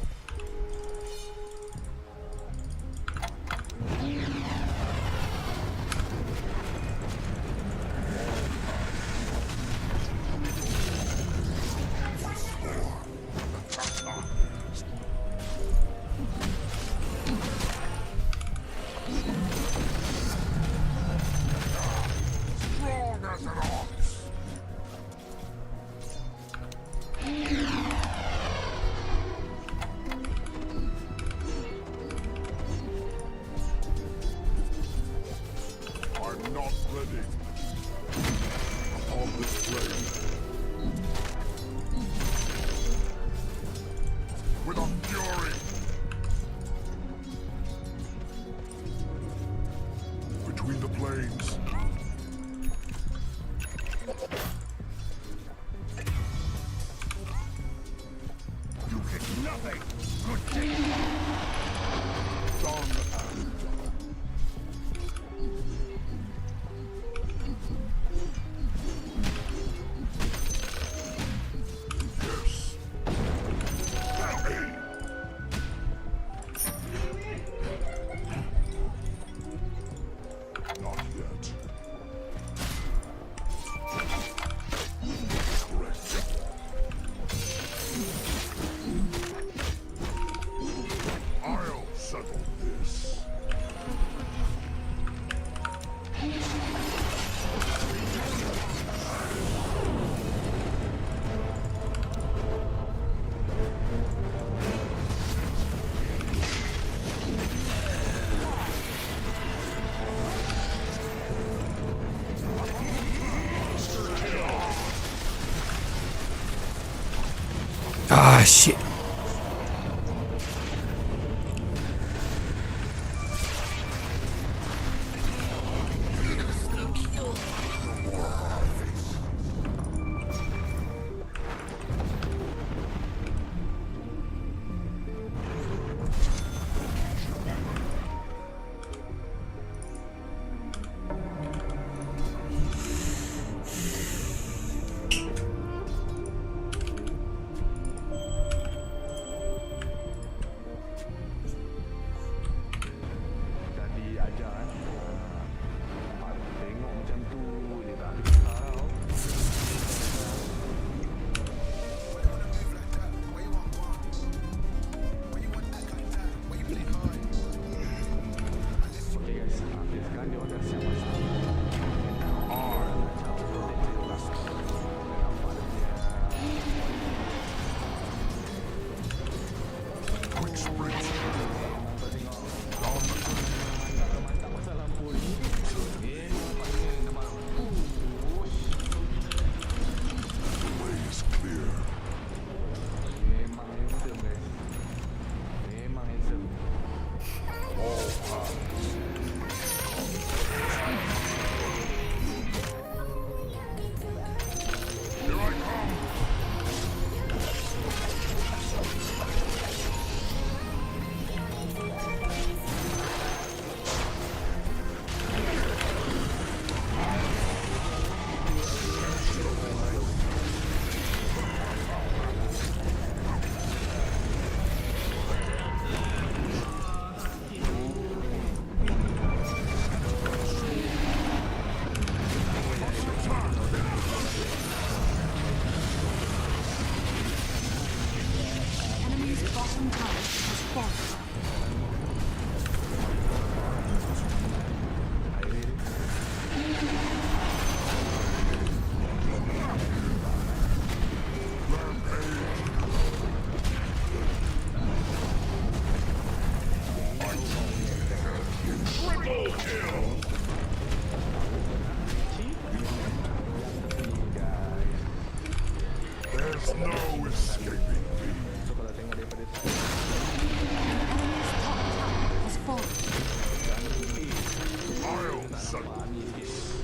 Strong as an ox. I'm not ready. Upon this plane. With a fury. Between the plains. You get nothing. Good day. Done and done. Yes. shit.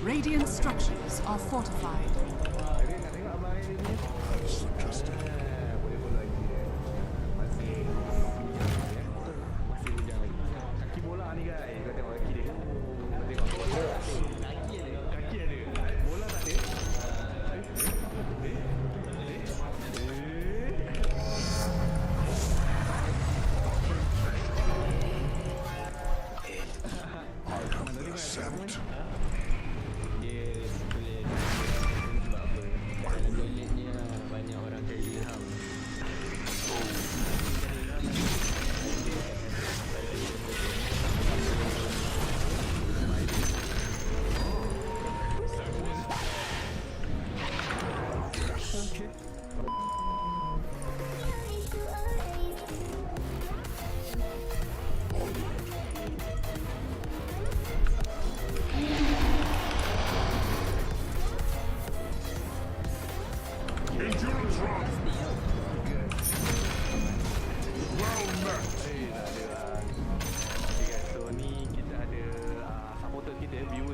Radiant structures are fortified.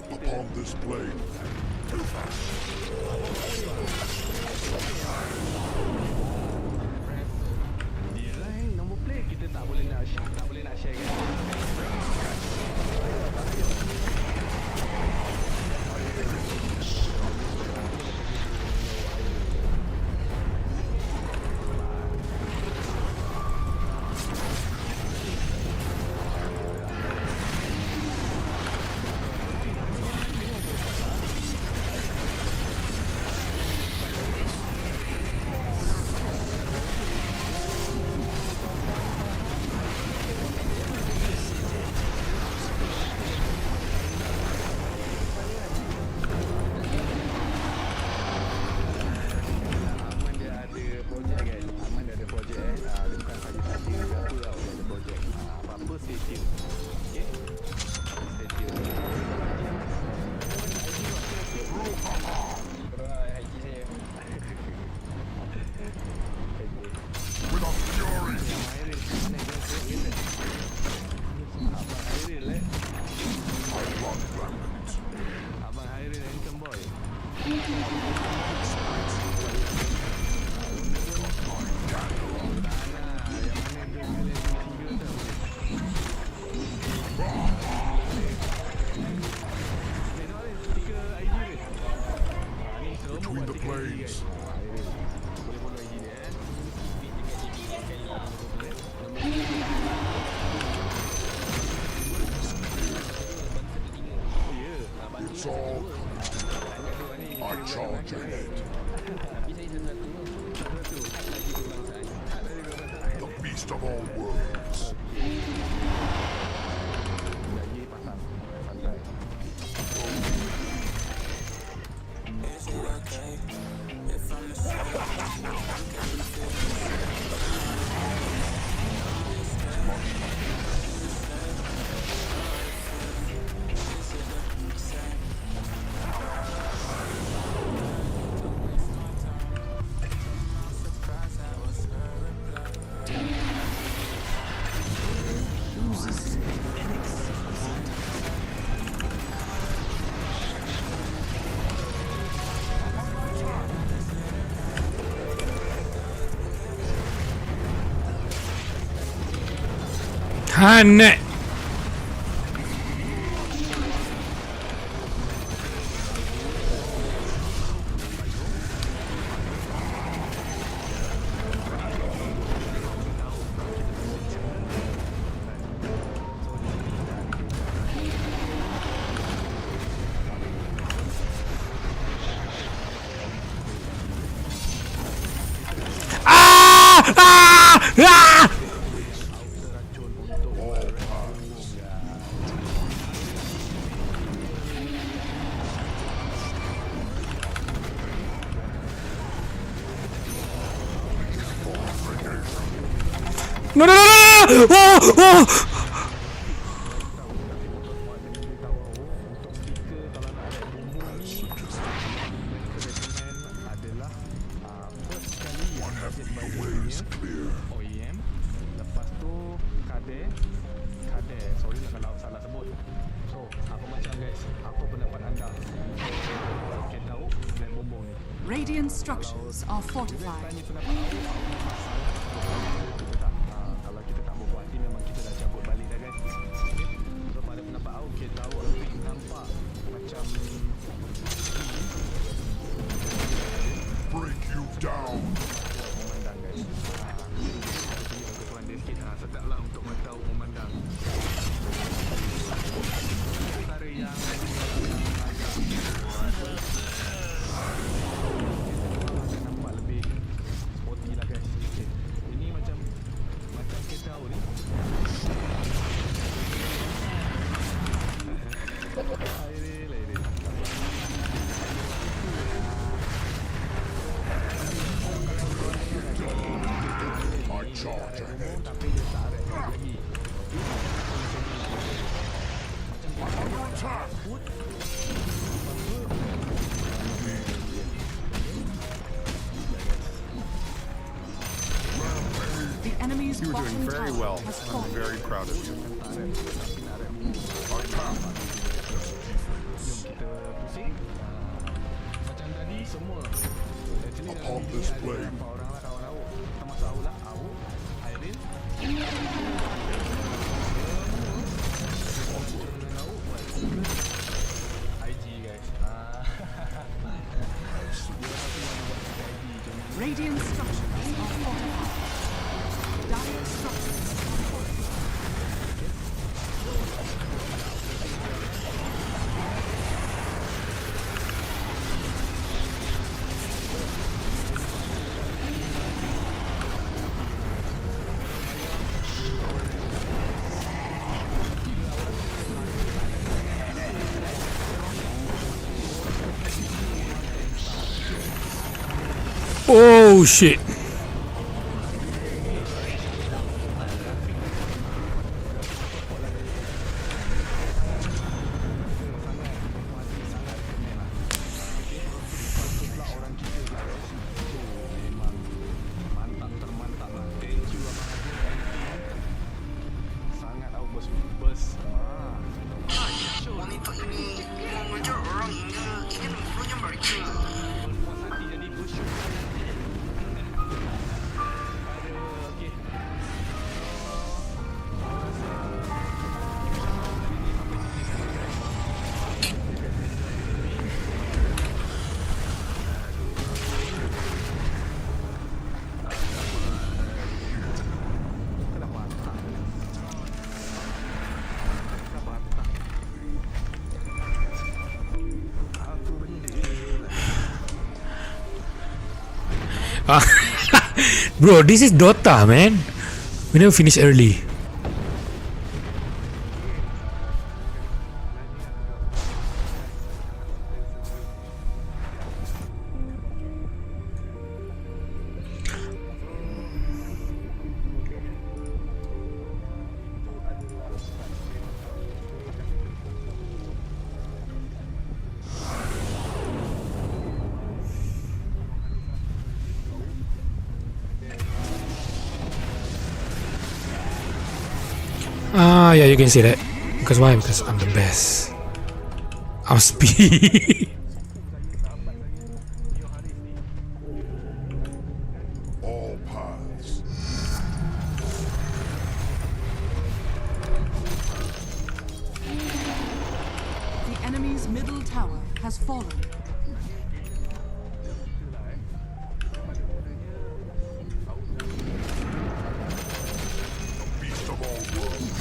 Upon this blade. Dia lain nombor plate kita tak boleh nak share kan. It's all I charge ahead. The beast of all worlds. Hanne! Ah! Ah! Ah! No, no, no, no, no! Oh, oh! OEM. Lepas tu kader. Sorry lah kalau salah sebut. So, apa macam guys? Apa pendapat anda? Kita tahu dan bombong ni. Radiant structures are fortified. Tanya pendapat awak, kalau kita tak berbuat hati memang kita dah cabut balik dah guys. So pada pendapat awak, kita tahu lebih nampak macam Break you down. memandang guys. Tuan dia sikit sedaplah untuk tahu memandang. Antara yang nampak lebih sporty lah guys. Okay. Ini macam kita tahu ni. I charge ahead. Tapi dia tak ada lagi. Under attack. The enemy's You're bottom doing very tower well. has I'm fallen. very proud of you. Attack. Kita pusing. Macam tadi semua. Actually Upon dalam this ini ada blade. nampak orang lah kawan awak. Termasuk awak lah. Awak, Irene. IG guys. Radiant structures are fortified. Dire structures are fortified. Oh shit! Mantap termantap lah. Thank you abang Azim. Sangat awak bers. Wanita ini mengejar orang hingga ingin membunuhnya mereka. Berpuas hati jadi bersyukur. Bro, this is Dota, man. We never finish early. Yeah, you can see that. Because why? Because I'm the best. I'm speed. All paths. The enemy's middle tower has fallen. Beast of all worlds.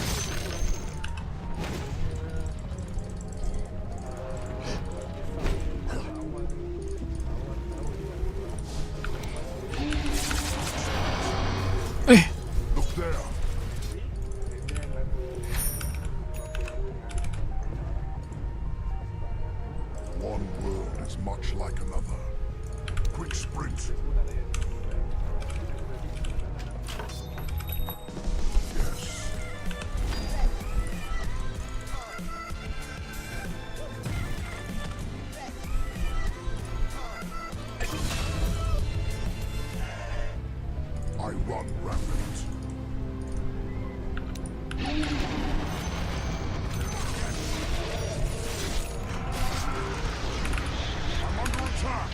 Look there. One world is much like another. Quick sprint. Yes. I run rampant. I'm under attack.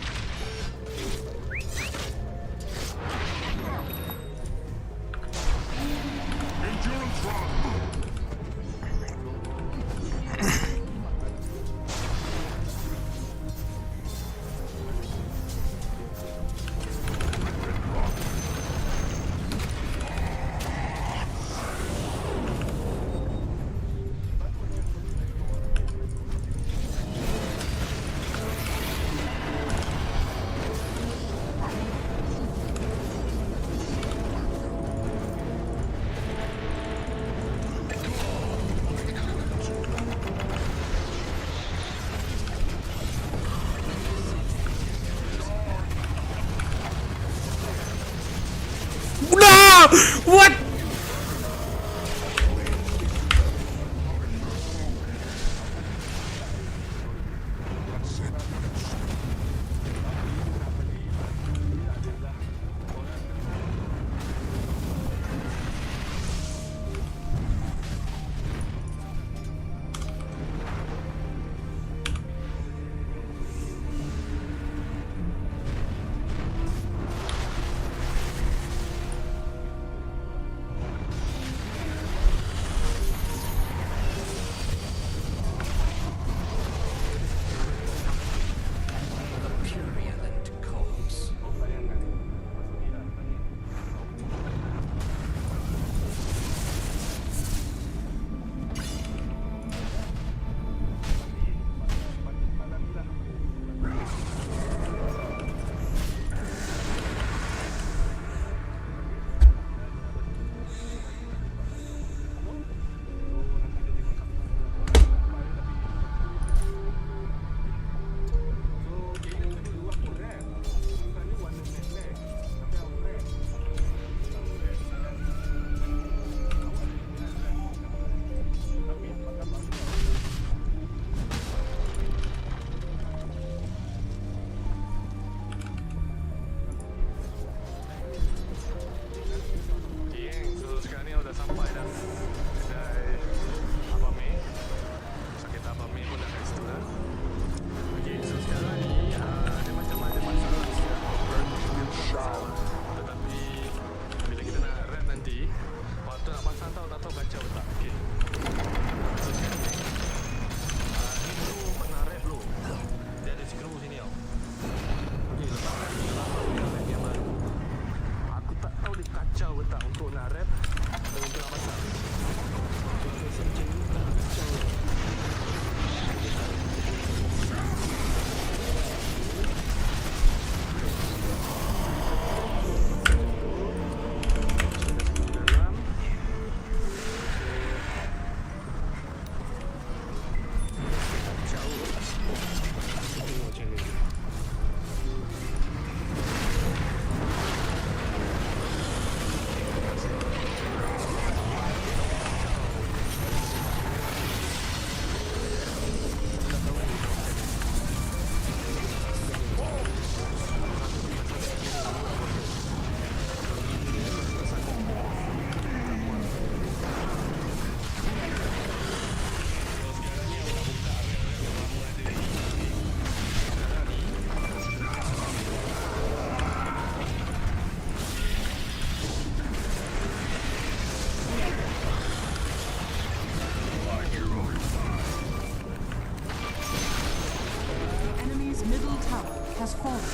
fallen.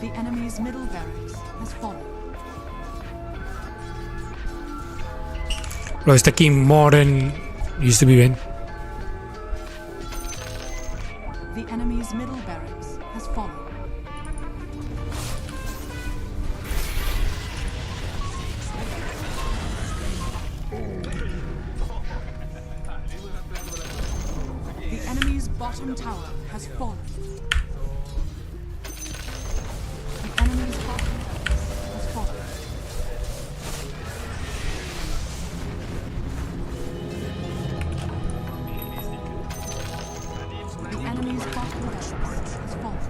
The enemy's middle barracks has fallen. Bro, it's taking more than used to be, man. The enemy's middle barracks has fallen. The enemy's bottom tower has fallen. The enemy's bottom barracks has fallen. The enemy's bottom barracks has fallen.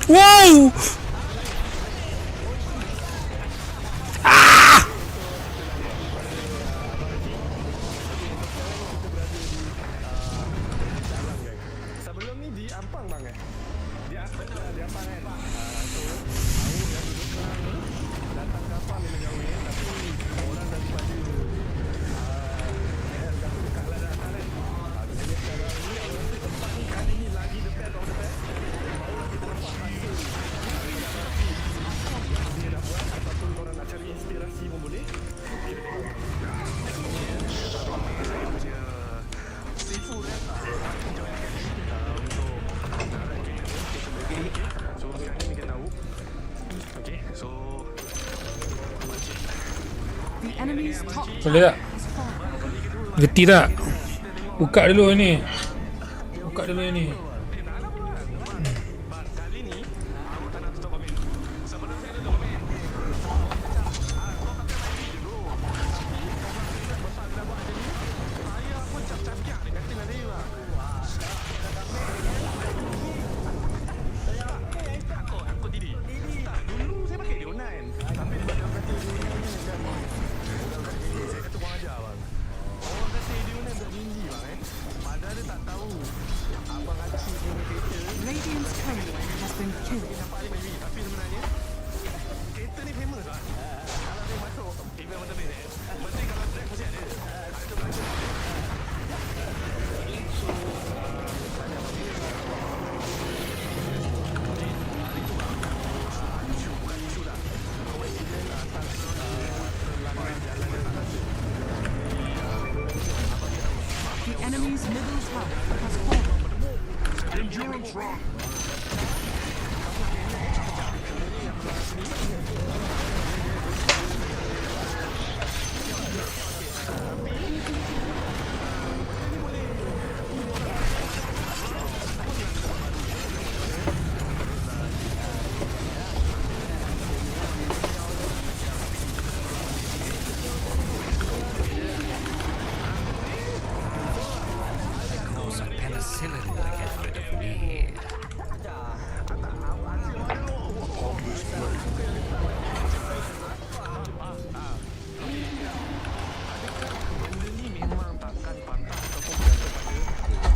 Whoa! Ah! Sebelum ni di Ampang bang Di Ampang kan. So awak yang duduk selang ni datang ke Ampang memang jauh tapi orang daripada kata dekat lah datang kan. Jadi sekarang ni awak rasa tempat ni kali ni lagi the best of the best. Barulah kita nampak hasil yang dia dah buat ataupun orang nak cari inspirasi pun boleh. Seafood kan. So sekarang ni kita tahu. Okay, so The enemy's top Boleh tak? has fallen. Geti tak? Buka dulu ni. Buka dulu ni. kali ni awak tak nak tutup komen. Sebelum saya tutup komen. Saya pun cap-cap dengan tim dia lah. Aku Didi. Tak, dulu saya pakai Leonan. Tapi lepas dia kata Leonan ni macam orang kata saya kata kurang ajar bang. Orang kata Leonan dah tinggi bang Padahal dia tak tahu. Abang Acik punya kereta Radiant's courier has been killed. nampak dia baby. Tapi sebenarnya kereta ni famous lah. Kalau dia masuk event motor base mesti kalau track mesti ada. Ada belakang. The enemy's middle tower has fallen. Endurance run. Benda ni memang takkan patah ataupun bergantung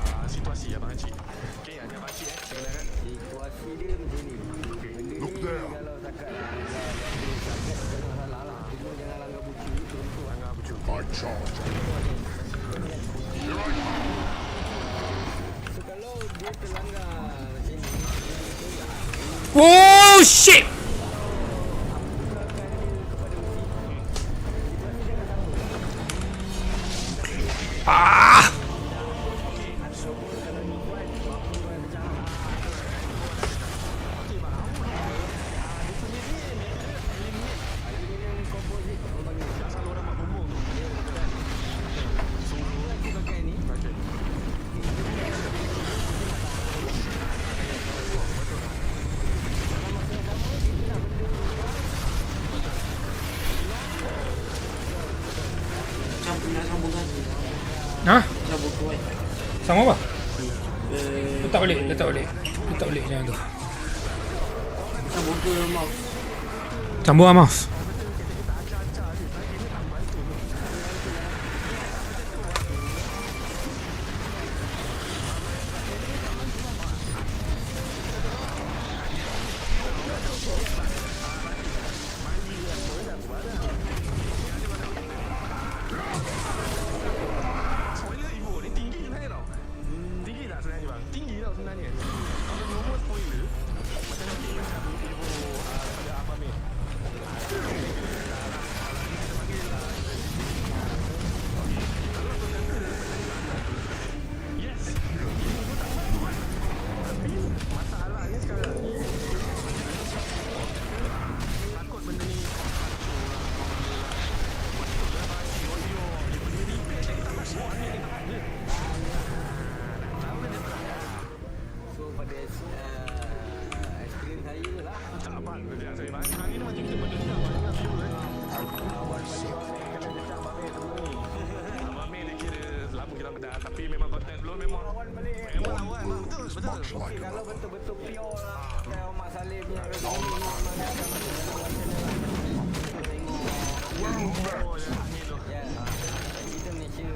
pada situasi Abang Haji. Okey, Abang Haji saya kenalkan. Situasi dia macam ni. Benda Look ni there. kalau takat jangan salah lah. Cuma jangan langgar bucu. Contoh Angah Bucu. I charge. Here I come. so kalau dia terlanggar macam ni, Oh shit! Ah! Ha? Dah buku kan. Sama apa? Letak balik jangan tu. Dah buku mouse. Campur lah mouse. Spoiler Evo ni tinggi sebenarnya tau. Tinggi tak sebenarnya bang? Tinggi tau sebenarnya. Kalau normal spoiler macam nanti macam Evo pada apa ni? Yes. Evo tak bagus. Tapi masalahnya sekarang ni takut benda ni So pada experience saya lah. tak apa kerja saya bang. Hari ni macam kita benda ni abang dengan view Abang Mei dia kira lama kita bedah tapi memang konten belum memang awal betul Kalau betul-betul pure lah kayak Mak Saleh punya resmi memang dia akan tengok kita Malaysia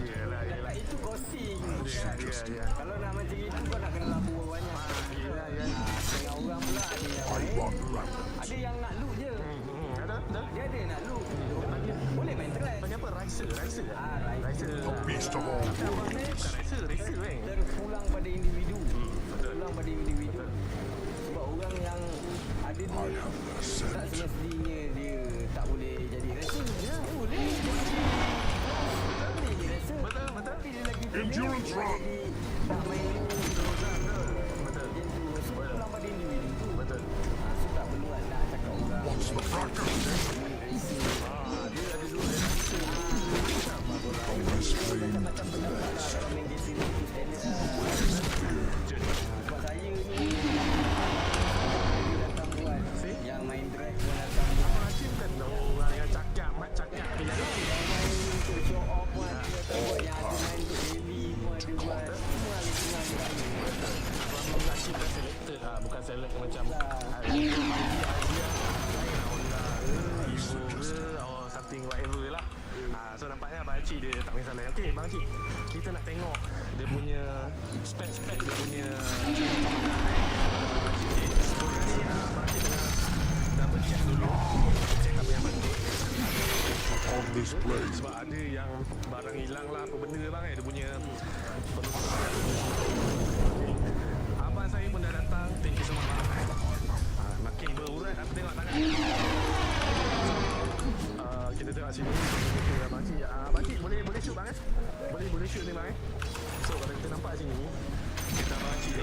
yelah itu costing. ya. Kalau nak macam itu kau nak kena labu banyak. Tengah orang pula ada yang main. Ada yang nak loot je. Ada Dia ada nak loot. Boleh main try. panggil apa? Racer Racer. Racer kan? Terpulang pada individu. Terpulang pada individu. Sebab orang yang ada duit tak semestinya dia tak boleh jadi racer. Ya, boleh. Boleh jadi racer. Betul. Tapi dia lagi endurance run. Tak main Betul. terpulang pada individu tu. Betul. So tak perlu nak cakap orang. Dia ada dua Macam-macam pendapat lah kalau main game sini tu standard. Sebab saya ni dia datang buat yang main drag pun datang buat. Macam kan orang yang cakap dia Yang main untuk show off pun ada datang buat. Yang ada main untuk daily pun ada buat. Semua lingkungan dia ada. Abang Rashid dah selected bukan select macam something whatever lah. So nampaknya Abang Cik dia tak kisah lain. Okay Abang Cik, kita nak tengok dia punya spek dia punya Abang Cik dah bercek dulu, cek apa yang betul sebab ada yang barang hilang lah apa benda bang dia punya abang saya pun dah datang. Thank you so much bang. Makin berurat aku tengok tangan. Kita tengok sini. Abang Cik boleh shoot bang boleh shoot ni bang So kalau kita nampak sini kita Abang Cik ni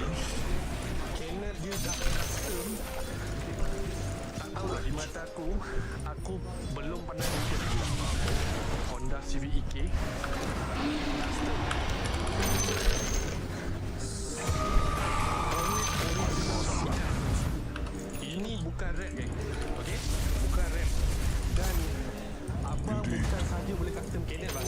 Canon dia dah custom. Tak tahu lah di mata aku belum pernah bikin Honda Civic EK custom. Ini bukan rap okay? Bukan rap. Dan abang bukan saja boleh custom Canon bang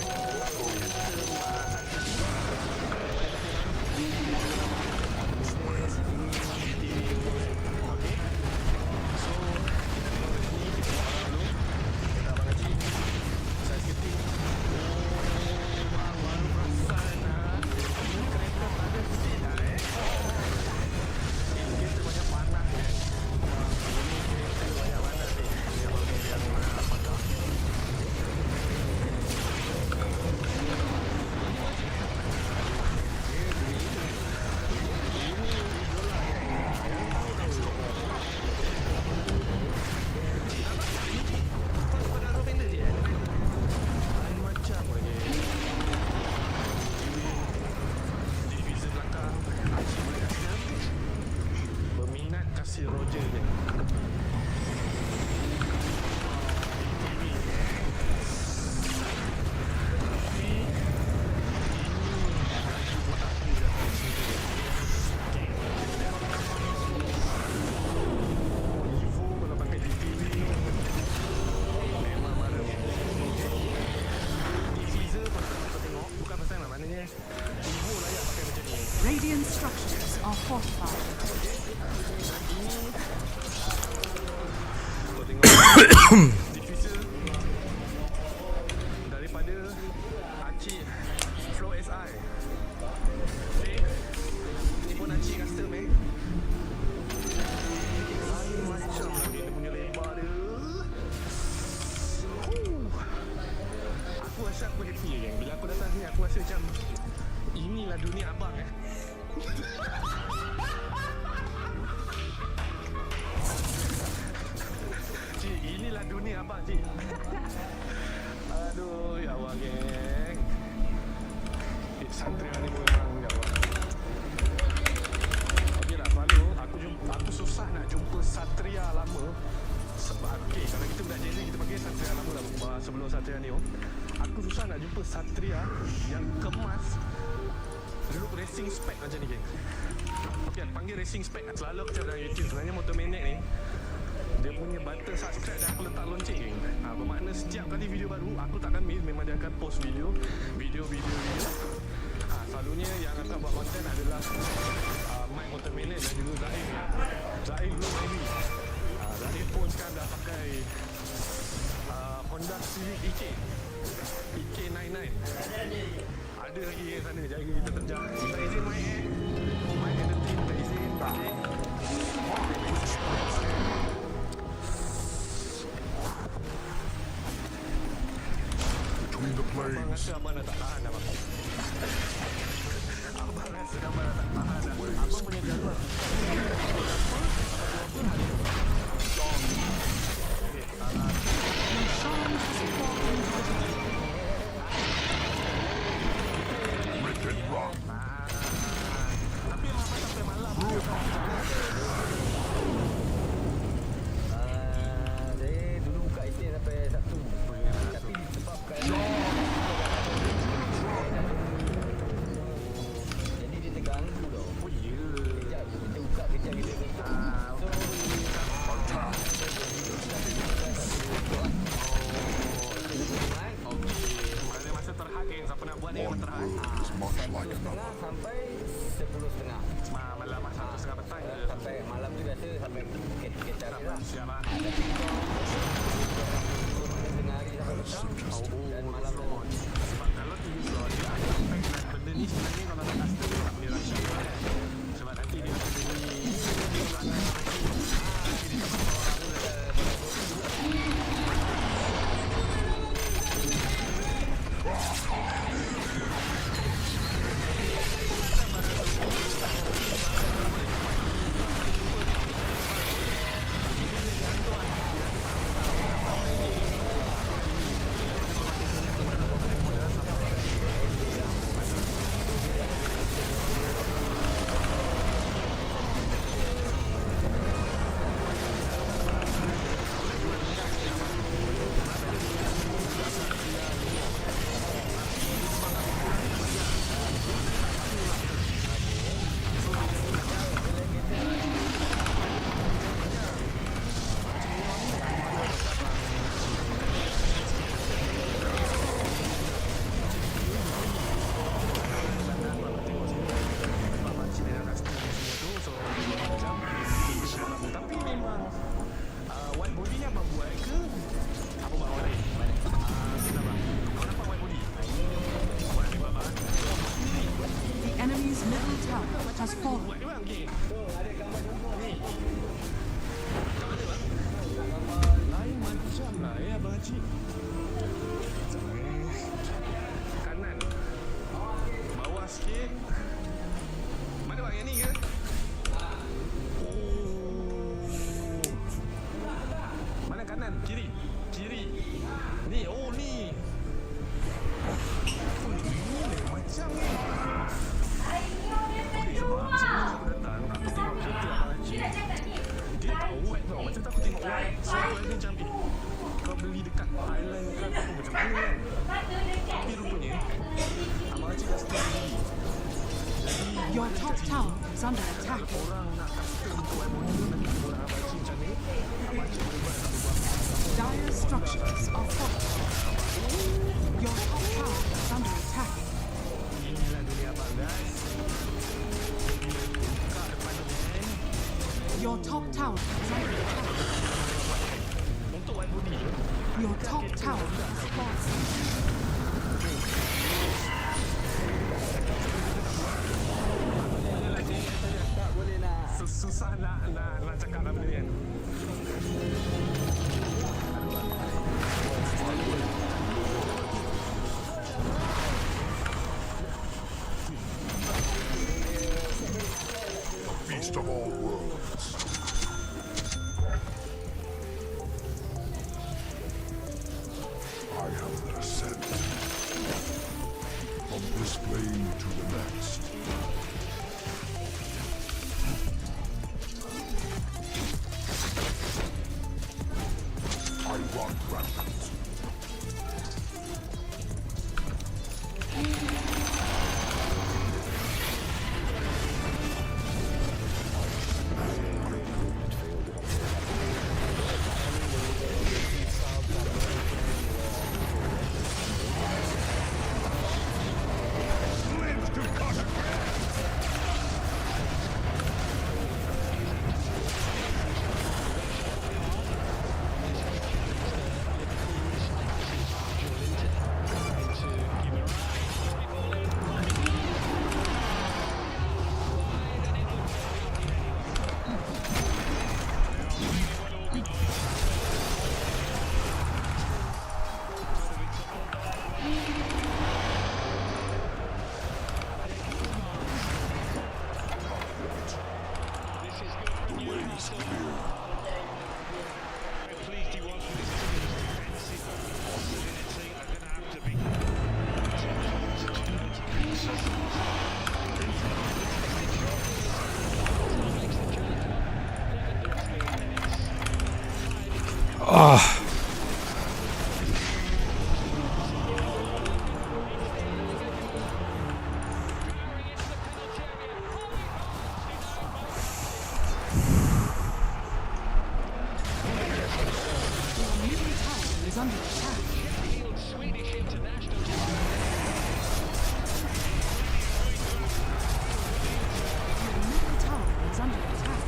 are fortified. Kau tengok diffuser daripada Acik Flow SI. Okay. Ni pun Acik custom lain macam lagi dia punya lebar dia. Aku rasa aku happy geng. Bila aku datang sini aku rasa macam inilah dunia abang Cik, inilah dunia abang cik. Aduh, ya Allah geng. Satria ni memang ya Allah. Okey lah, selalu aku susah nak jumpa Satria lama. Sebab okey, kalau kita budak Gen Z kita panggil Satria lama lah sebelum Satria Neo. Aku susah nak jumpa Satria yang kemas look racing spec macam ni geng. Okey, aku panggil racing spec. Selalu aku cakap dalam YouTube sebenarnya motor maniac ni dia punya button subscribe dan aku letak lonceng geng. Bermakna setiap kali video baru aku takkan miss, memang dia akan post video. Selalunya yang akan buat konten adalah Mike Motor Maniac dan juga Zahir. Zahir dulu maybe. Zahir pun sekarang dah pakai Honda Civic EK99. Ada lagi yang sana, jaga kita terjak. Minta izin Mike Mike and the team minta izin. Abang rasa abang dah tak tahan dah bang. Abang rasa abang dah tak tahan dah. Abang punya jadual tapi memang sampai malam saya dulu buka isteri sampai Sabtu. Tapi disebabkan jadi dia terganggu tau. oh ya Kejap kita buka kejap kita mana masa terhad geng. Siapa nak buat ni memang terhad. 1:30 sampai 10:30 malam 1:30 petang je. sampai malam tu biasa sampai kita lah. Siap lah. Tengah hari sampai petang dan malam tu. Sebab kalau tu slot dia ada aspek dan benda ni sebenarnya kalau nak custom dia tak boleh rush up kan. Sebab nanti dia akan bunyi dia pelanggan nanti dia dapat orang has fallen. Lain macam lah ya Abang Haji. Kanan bawah sikit. Mana bang yang ni ke? Mana kanan? Kiri. Kiri. Ni, oh ni. Oh ni lain macam ni. Okay, sebab sebelum aku datang, aku tengok kereta Abang Haji. Dia tak wet tau. Macam tu aku tengok wet. So aku rasa macam, kau beli dekat Thailand ke apa macam mana kan? Tapi rupanya, Abang Haji dah stay lagi. Jadi, Your top tower is under attack. kalau orang nak custom untuk MOD, nanti kita buat Abang Haji macam ni. Abang Haji boleh buat satu buat. Dire structures are fortified. Your top tower is under attack. Inilah dunia abang guys. Buka Your top tower is under attack. Your top tower is falling. Tak boleh nak. Susah nak cakap lah benda ni kan. Beast of all worlds. I have the ascent. From this plane to the next. I run rampant. Is under attack. Your middle tower is under attack.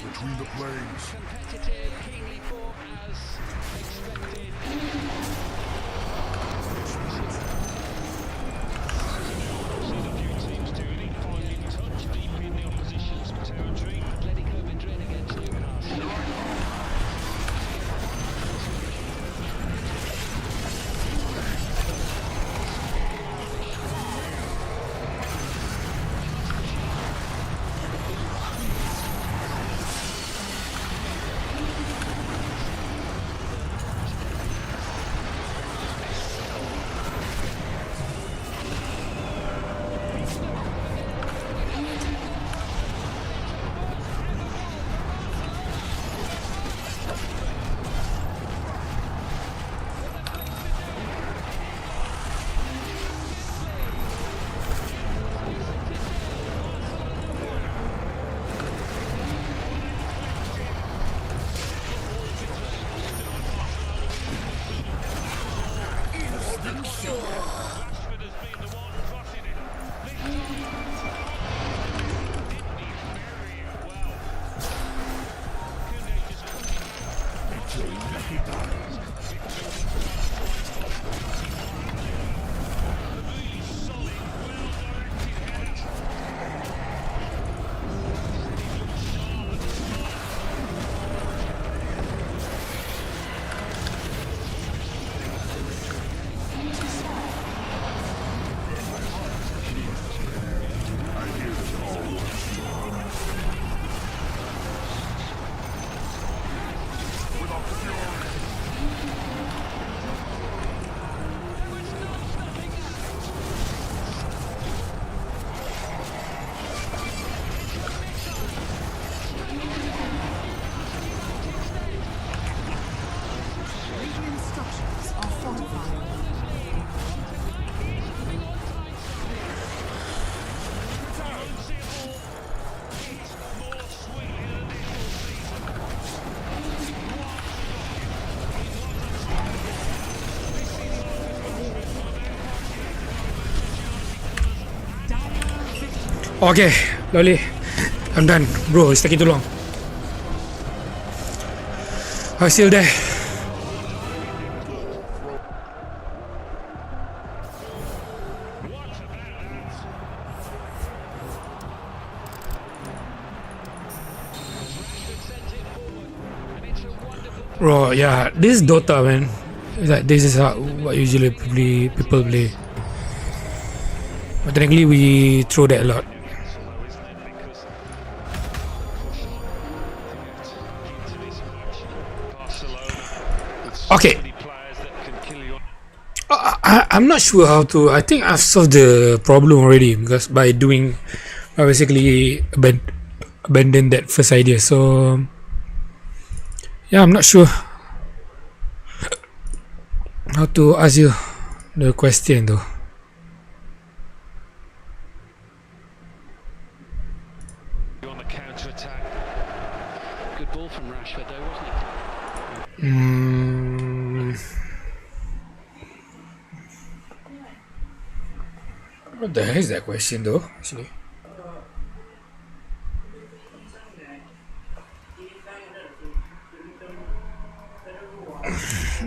Between the planes. Competitive, keenly fought as expected. Okay, Loli. I'm done. Bro, it's taking too long. I'm still there. Bro, yeah, this is Dota, man. It's like this is how what usually people play. But technically, we throw that a lot. Okay. I'm not sure how to. I think I've solved the problem already because by doing, I basically abandoned that first idea. So yeah, I'm not sure how to ask you the question though. On the counter attack. Good ball from Rashford though, wasn't it? What the hell is that question though? Actually.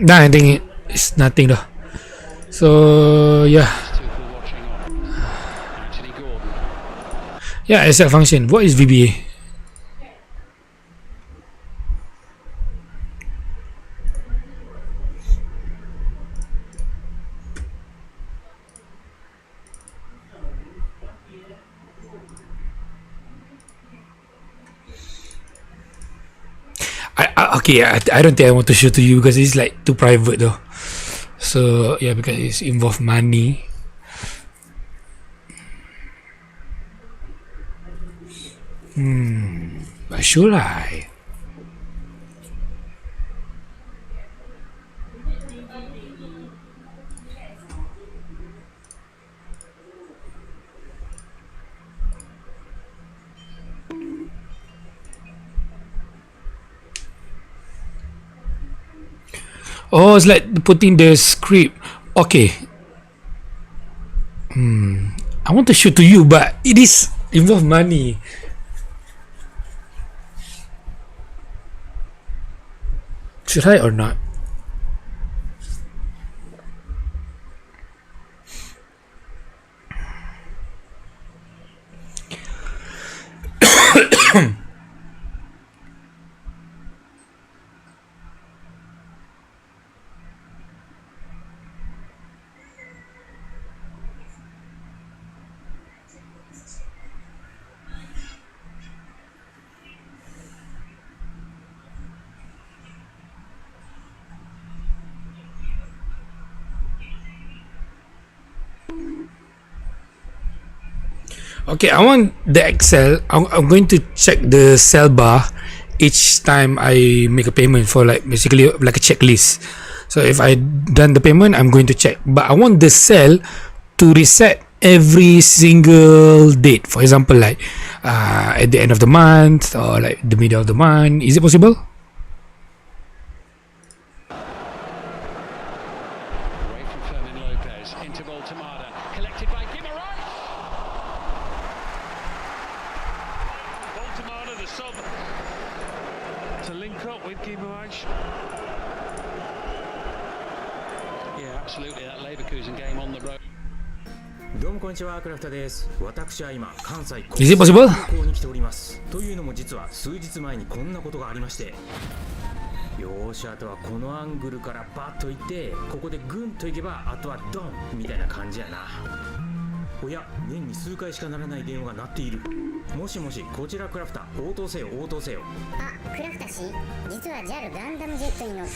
Nah, I think it's nothing though. So yeah. Yeah, asset function. What is VBA? I don't think I want to show to you because it's like too private though. So yeah, because it's involved money. But should I? Oh, it's like putting the script. Okay. I want to show to you, but it is involve money. Should I or not? Okay, I want the Excel. I'm going to check the cell bar each time I make a payment for like basically like a checklist. So if I done the payment, I'm going to check. But I want the cell to reset every single date. For example, like at the end of the month or like the middle of the month. Is it possible? To link up with Guimaraes. Yeah, absolutely. That Leverkusen game on the road. どうもこんにちは、クラフタです。私は今関西 Is it possible? 空港に来ております。というのも実は数日前にこんなことがありまして。よーし、あとはこのアングルからバッと行ってここでグンと行けばあとはドンみたいな感じやな。おや、年に数回しかならない電話が鳴っている。もしもし、こちらクラフター、応答せよ応答せよ。あ、クラフタ氏、実は JAL ガンダムジェットに乗って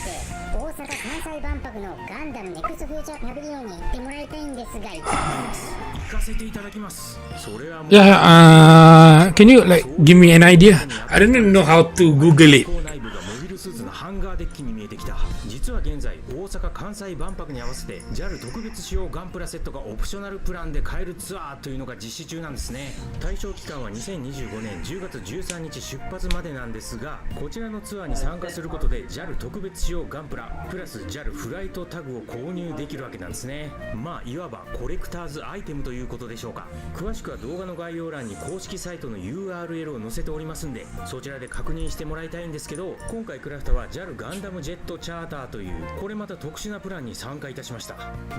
大阪・関西万博のガンダムネクストフューチャーパビリオンに行ってもらいたいんですが、いかがです？行かせていただきます。それはもう Yeah, can you like give me an idea? I don't even know how to Google it. 内部がモビルスーツのハンガーデッキに見えてきた。実実は現在大阪・関西万博に合わせて JAL 特別仕様ガンプラセットがオプショナルプランで買えるツアーというのが実施中なんですね。対象期間は2025年10月13日出発までなんですが、こちらのツアーに参加することで JAL 特別仕様ガンプラプラス JAL フライトタグを購入できるわけなんですね。まあいわばコレクターズアイテムということでしょうか。詳しくは動画の概要欄に公式サイトの URL を載せておりますんで、そちらで確認してもらいたいんですけど、今回クラフターは JAL ガンダムジェットチャーターというこれまた特殊なプランに参加いたしました。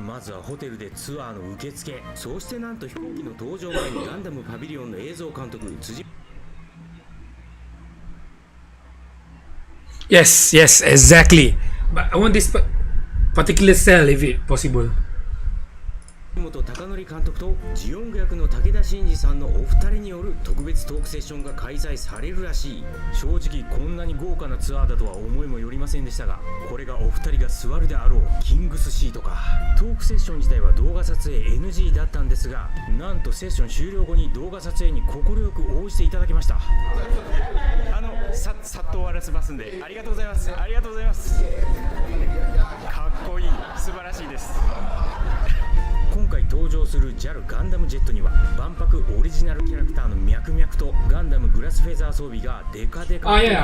まずはホテルでツアーの受付、そしてなんと飛行機の搭乗前にガンダムパビリオンの映像監督辻。 Yes, yes, exactly. But I want this particular cell if it possible. 本貴則監督とジオング役の武田真治さんのお二人による特別トークセッションが開催されるらしい。正直こんなに豪華なツアーだとは思いもよりませんでしたが、これがお二人が座るであろうキングスシートか。トークセッション自体は動画撮影 NG だったんですが、なんとセッション終了後に動画撮影に快く応じていただきました。さっと終わらせますんで、ありがとうございます。ありがとうございます。かっこいい、素晴らしいです。今回登場する JAL ガンダムジェットには万博オリジナルキャラクターの脈々とガンダムグラスフェザー装備がデカデカと描かれている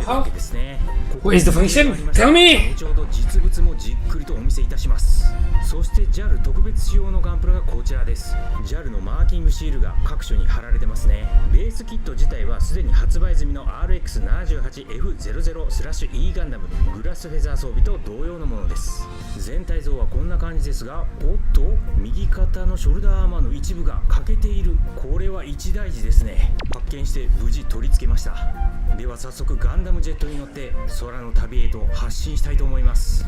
わけですね。What is the function? Tell me! 後ほど実物もじっくりとお見せいたします。そして JAL 特別仕様のガンプラがこちらです。 JAL のマーキングシールが各所に貼られてますね。ベースキット自体はすでに発売済みの RX78F00/E ガンダムグラスフェザー装備と同様のものです。全体像はこんな感じですが、おっと右肩のショルダーアーマーの一部が欠けている。これは一大事ですね。発見して無事取り付けました。では早速ガンダムジェットに乗って空の旅へと発進したいと思います。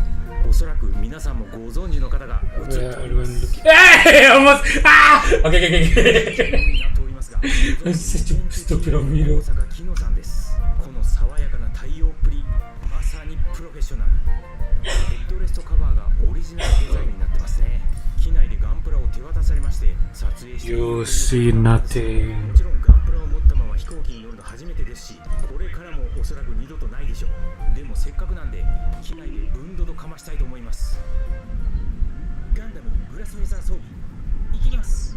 おそらく皆さんもご存知の方が映っております。Hey, almost! Ah! Okay, okay, okay. なっておりますが、Stupid of me. 大阪木野さんです。この爽やかな太陽っぷり、まさにプロフェッショナル。ヘッドレストカバーがオリジナルデザインになってますね。機内でガンプラを手渡されまして撮影している。 You see nothing. もちろんガンプラを持ったまま飛行機に乗るの初めてですし、これからもおそらく二度とないでしょう。でもせっかくなんで機内でブンドドかましたいと思います。ガンダムグラスフェザー装備いきます。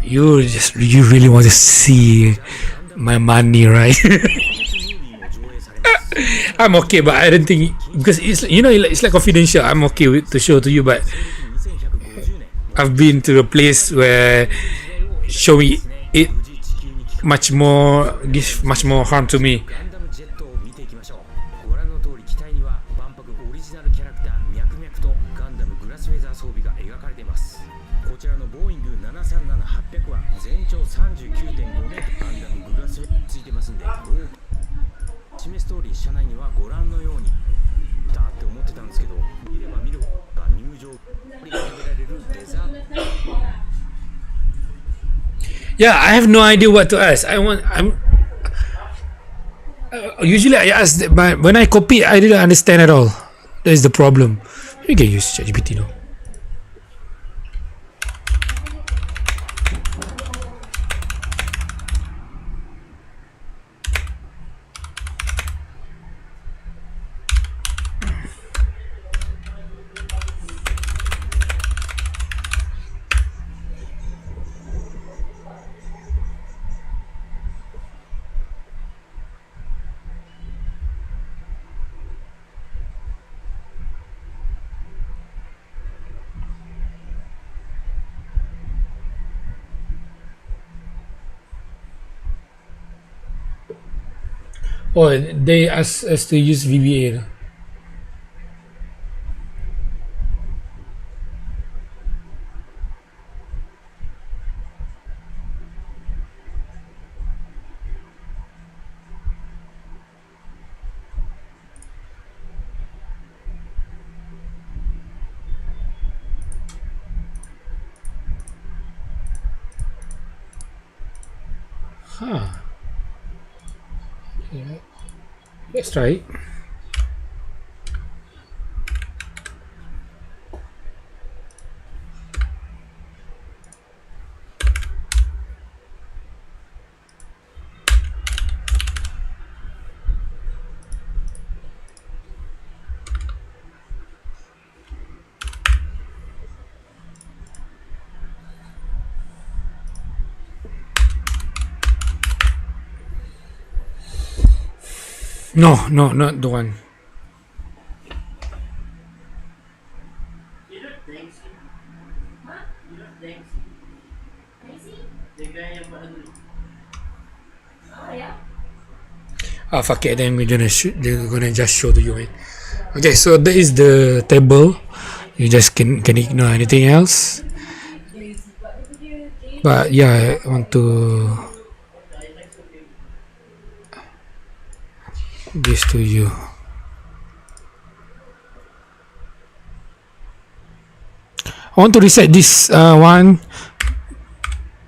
You really want to see my money, right? I'm okay, but I don't think because it's it's like confidential. I'm okay to show to you, but I've been to a place where showing it much more gives much more harm to me. ガンダムジェットを見ていきましょう。ご覧の通り機体には万博オリジナルキャラクター脈々とガンダムグラスフェザー装備が描かれています。こちらのボーイング737-800は全長 39.5 メートルガンダムグラスフェザーついてますんで、示す通り車内にはご覧のようにだって思ってたんですけど、見れば見るほど入場に食べられるデザート。 Yeah, I have no idea what to ask. Usually I ask, but when I copy, I didn't understand at all. That is the problem. You can use ChatGPT now. Oh, they asked us to use VBA. Huh. Yeah. Let's try it. No, not the one. Ah, fuck it. Then we're gonna just show to you, man. Okay, so that is the table. You just can ignore anything else. But yeah, I want to this to you. I want to reset this 1,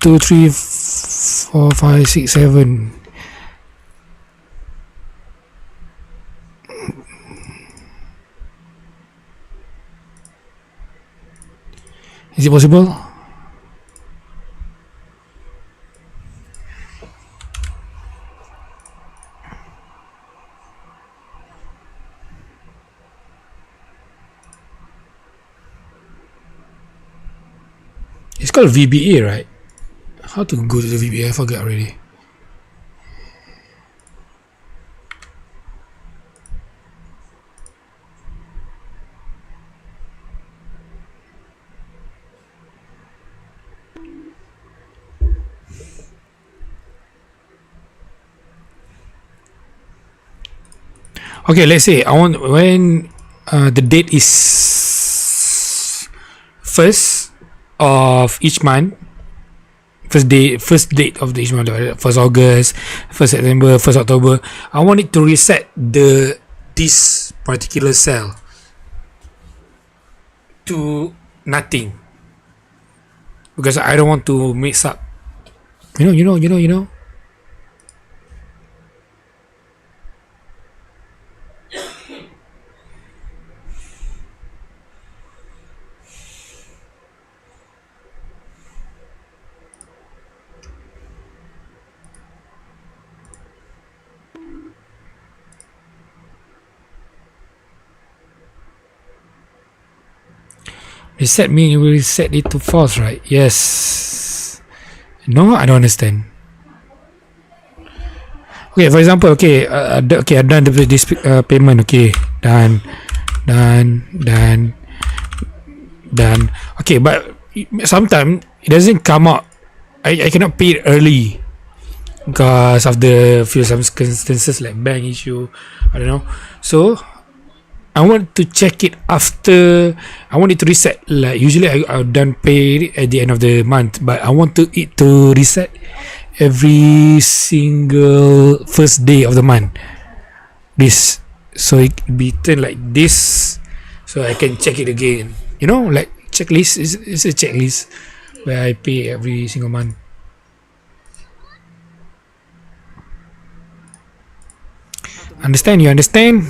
2, 3, 4, 5, 6, 7. Is it possible? It's called VBA, right? How to go to the VBA? I forgot already. Okay, let's say I want when the date is first of each month. First date of each month, 1st August, 1st September, 1st October. I want it to reset this particular cell to nothing because I don't want to mix up. You know. Reset me, you will reset it to false, right? Yes. No, I don't understand. Okay, for example, okay, I've done this payment. Okay, done. Okay, but sometimes it doesn't come out. I cannot pay it early because of the few circumstances like bank issue. I don't know. So I want to check it after. I want it to reset. Like usually I've done pay at the end of the month, but I want it to reset every single first day of the month. This, so it be turned like this, so I can check it again. You know, like checklist is a checklist where I pay every single month. Understand? You understand?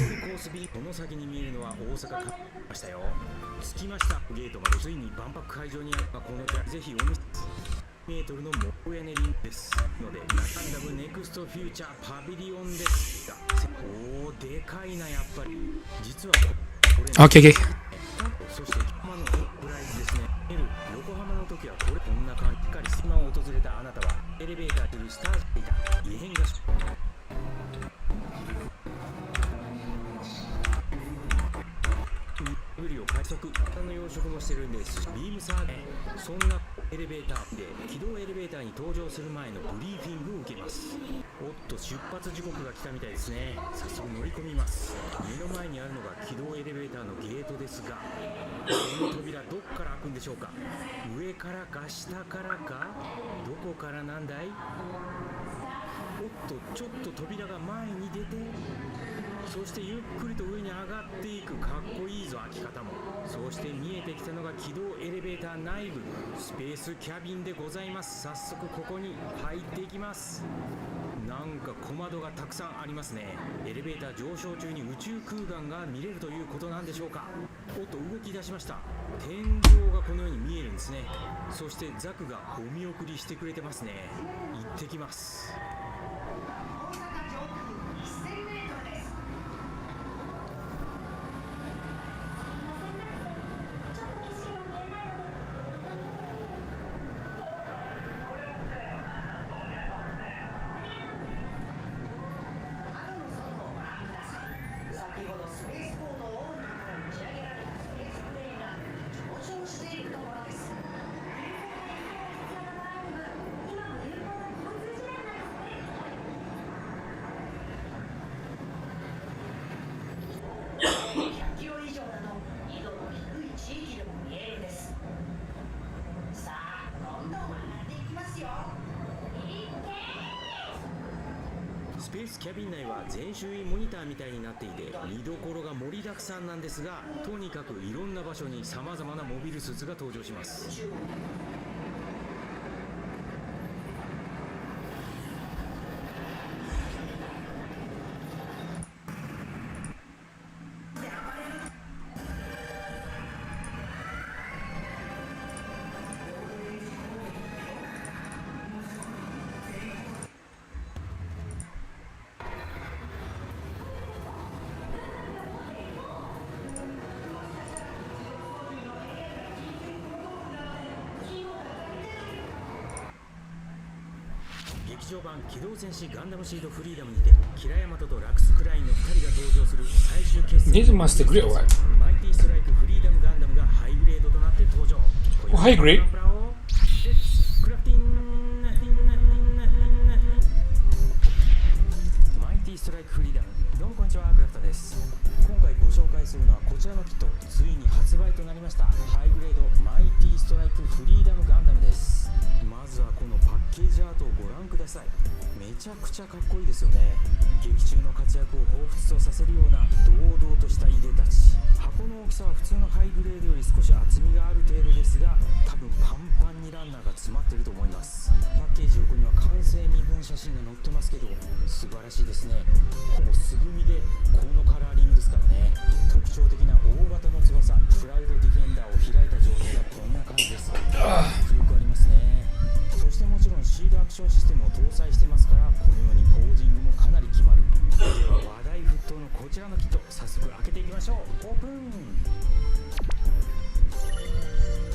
Okay. スペースキャビン内は全周囲モニターみたいになっていて見どころが盛りだくさんなんですが、とにかくいろんな場所にさまざまなモビルスーツが登場します。劇場版機動戦士ガンダムシードフリーダムにてキラヤマトとラクスクラインの2人が登場する最終決戦 This must agree or what? マイティストライクフリーダムガンダムがハイグレードとなって登場。ハイグレードクラフティンマイティストライクフリーダム、どうもこんにちは、クラフターです。今回ご紹介するのはこちらのキット、ついに発売となりましたハイグレードマイティストライクフリーダムガンダムです。まずはこのパッケージアートをご覧ください。めちゃくちゃかっこいいですよね。劇中の活躍を彷彿とさせるような堂々としたいでたち。箱の大きさは普通のハイグレードより少し厚みがある程度ですが、多分パンパンにランナーが詰まっていると思います。パッケージ横には完成身分写真が載ってますけど、素晴らしいですね。ほぼ素組みでこのカラーリングですからね。特徴的な大型の翼、プラウドディフェンダーを開いた状態がこんな感じです。迫力ありますね。そしてもちろんシールアクションシステムを搭載してますから、このようにポージングもかなり決まる。では話題沸騰のこちらのキット、早速開けていきましょう。オープン。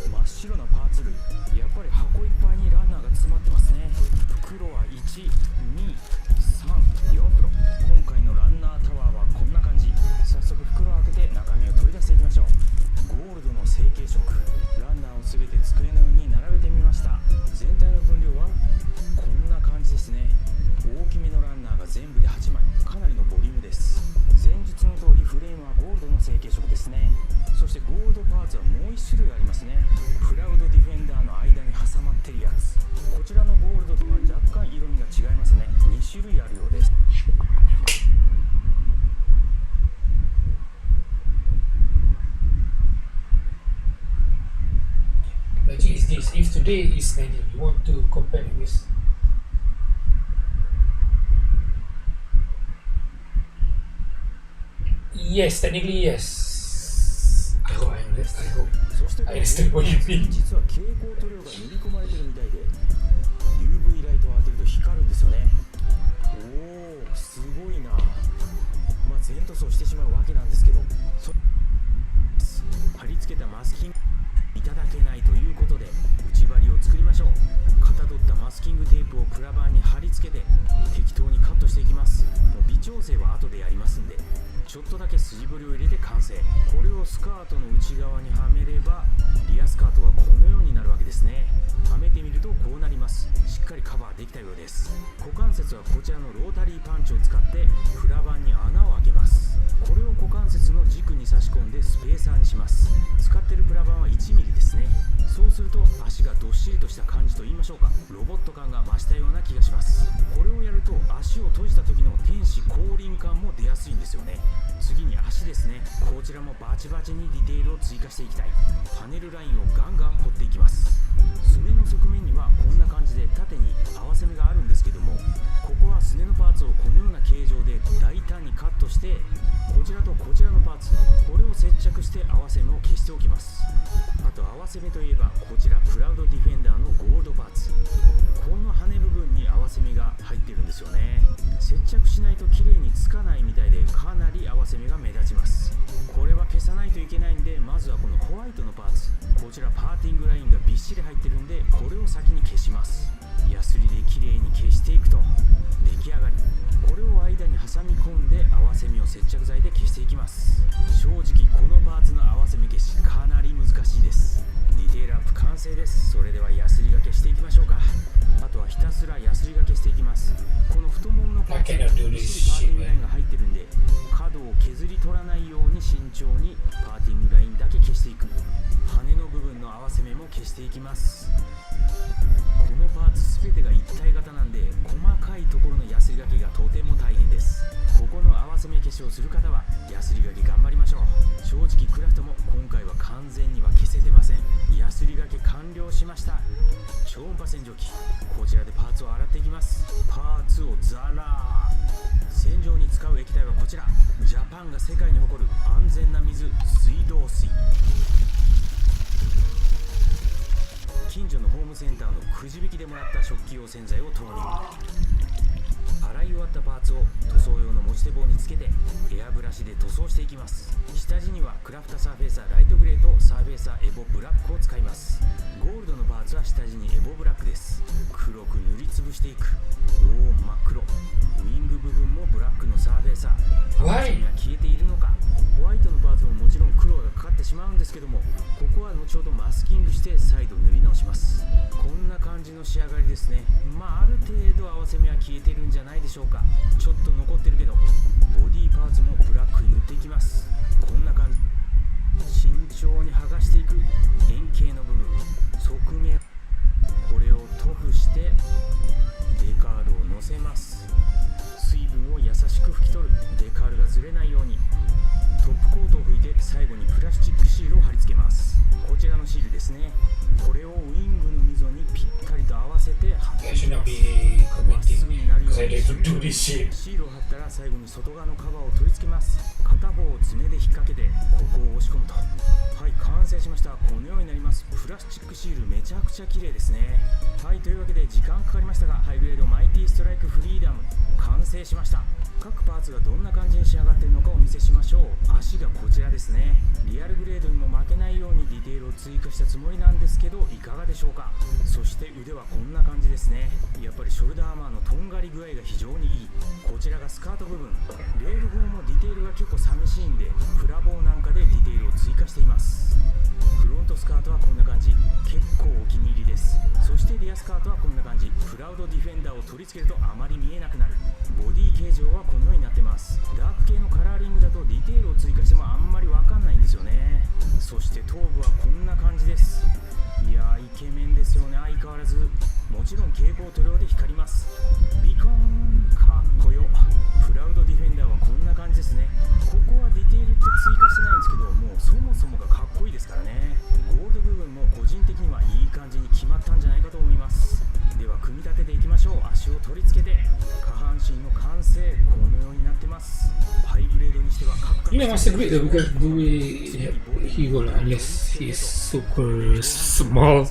真っ白なパーツ類、やっぱり箱いっぱいにランナーが詰まってますね。袋は1、2、3、4袋。今回のランナータワーはこんな感じ。早速袋を開けて中身を取り出していきましょう。ゴールドの成型色、ランナーを全て机の上に並べてみました。全体の分量はこんな感じですね。大きめのランナーが全部で8枚、かなりのボリュームです。前述の通りフレームはゴールドの成型色ですね。そしてゴールドパーツはもう1種類ありますね。プラウドディフェンダーの間に挟まってるやつ。こちらのゴールドとは若干色味が違いますね。2種類あるようです。Logic is this: if today is 19, you want to compare it with. Yes, technically yes. I hope I understand what you mean. 実は蛍光塗料が塗り込まれてるみたいで、UV ライトを当てると光るんですよね。おお、すごいな。まあ全塗装してしまうわけなんですけど、貼り付けたマスキングいただけないということで内張りを作りましょう。かたどったマスキングテープをプラ板に貼り付けて適当にカットしていきます。もう微調整は後でやりますんで、ちょっとだけ筋彫りを入れて完成。これをスカートの内側にはめればリアスカートがこのようになるわけですね。はめてみるとこうなります。しっかりカバーできたようです。股関節はこちらのロータリーパンチを使ってプラ板に穴を開けます。これを股関節の軸に差し込んでスペーサーにします。使ってるプラ板は 1mm ですね。そうすると足がどっしりとした感じと言いましょうか、ロボット感が増したような気がします。これをやると足を閉じた時の天使降臨感も出やすいんですよね。次に足ですね。こちらもバチバチにディテールを追加していきたい。パネルラインをガンガン彫っていきます。すねの側面にはこんな感じで縦に合わせ目があるんですけども、ここはすねのパーツをこのような形状で大胆にカットして、こちらとこちらのパーツ、これを接着して合わせ目を消しておきます。あと合わせ目といえばこちらプラウドディフェンダーのゴールドパーツ、この羽部分に合わせ目が入っているんですよね。接着しないと綺麗につかないみたいで、かなり合わせ目が目立ちます。これは消さないといけないんで、まずはこのホワイトのパーツ、こちらパーティングラインがびっしり入ってるんで、これを先に消します。ヤスリで綺麗に消していくと出来上がり。これを間に挟み込んで合わせ目を接着剤で消していきます。成です。それではヤスリ掛けしていきましょうか。あとはひたすらヤスリ掛けしていきます。この太もものパーツにパーティングラインが入ってるんで、角を削り取らないように慎重にパーティングラインだけ消していく。羽の部分の合わせ目も消していきます。このパーツ全てが一体型なんで、細かいところのヤスリ掛けがとても大変です。ここの合わせ目消しをする方はヤスリ掛け頑張りましょう。正直クラフトも今回は完全には消せてません。ヤスリ掛け完了しました。超音波洗浄機、こちらでパーツを洗っていきます。パーツをザラー。洗浄に使う液体はこちら。ジャパンが世界に誇る安全な水、水道水。近所のホームセンターのくじ引きでもらった食器用洗剤を投入。洗い終わったパーツを塗装用の持ち手棒につけてエアブラシで塗装していきます。下地にはクラフタサーフェイサーライトグレーとサーフェイサーエボブラックを使います。ゴールドのパーツは下地にエボブラックです。黒く塗りつぶしていく。おお、真っ黒。ウィング部分もブラックのサーフェイサー。ワイが消えているのか。ホワイトのパーツももちろん黒がかかってしまうんですけども、ここは後ほどマスキングして再度塗り直します。こんな感じの仕上がりですね。まあある程度合わせ目は消えてるんじゃないでしょうか。ちょっと残ってるけど、ボディパーツもブラックに塗っていきます。こんな感じ。慎重に剥がしていく。円形の部分、側面、これを塗布してデカールを乗せます。水分を優しく拭き取る。デカールがずれないようにトップコートを拭いて、最後にプラスチックシールを貼り付けます。こちらのシールですね。これをウィングの溝にぴったりと合わせて貼っていきます。まっすぐになるようにシールを貼ったら、最後に外側のカバーを取り付けます。片方を爪で引っ掛けてここを押し込むと、はい、完成しました。このようになります。プラスチックシールめちゃくちゃ綺麗ですね。はい、というわけで時間かかりましたが、ハイグレードマイティストライクフリーダム完成しました。各パーツがどんな感じに仕上がっているのかお見せしましょう。足がこちらですね。リアルグレードにも負けないようにディテールを追加したつもりなんですけど、いかがでしょうか。そして腕はこんな感じですね。やっぱりショルダーアーマーのとんがり具合が非常にいい。こちらがスカート部分。レール方もディテールが結構寂しいんで、プラ棒なんかでディテールを追加しています。フロントスカートはこんな感じ。結構お気に入りです。そしてリアスカートはこんな感じ。プラウドディフェンダーを取り付けるとあまり見えなくなる。ボディ形状はこのようになってます。ダーク系のカラーリングだとディテールを追加してもあんまりわかんないんですよね。そして頭部はこんな感じです。いやー、イケメンですよね、相変わらず。もちろん蛍光塗料で光ります。ビコーン、かっこよ。プラウドディフェンダーはこんな感じですね。ここはディテールって追加してないんですけど、もうそもそもがかっこいいですからね。ゴールド部分も個人的にはいい感じに決まったんじゃないかと思います。では組み立てていきましょう。足を取り付けて下半身の完成、このようになってます。ハイグレードにしてはカクカク Ini masih great though because the way he go like unless he's super small.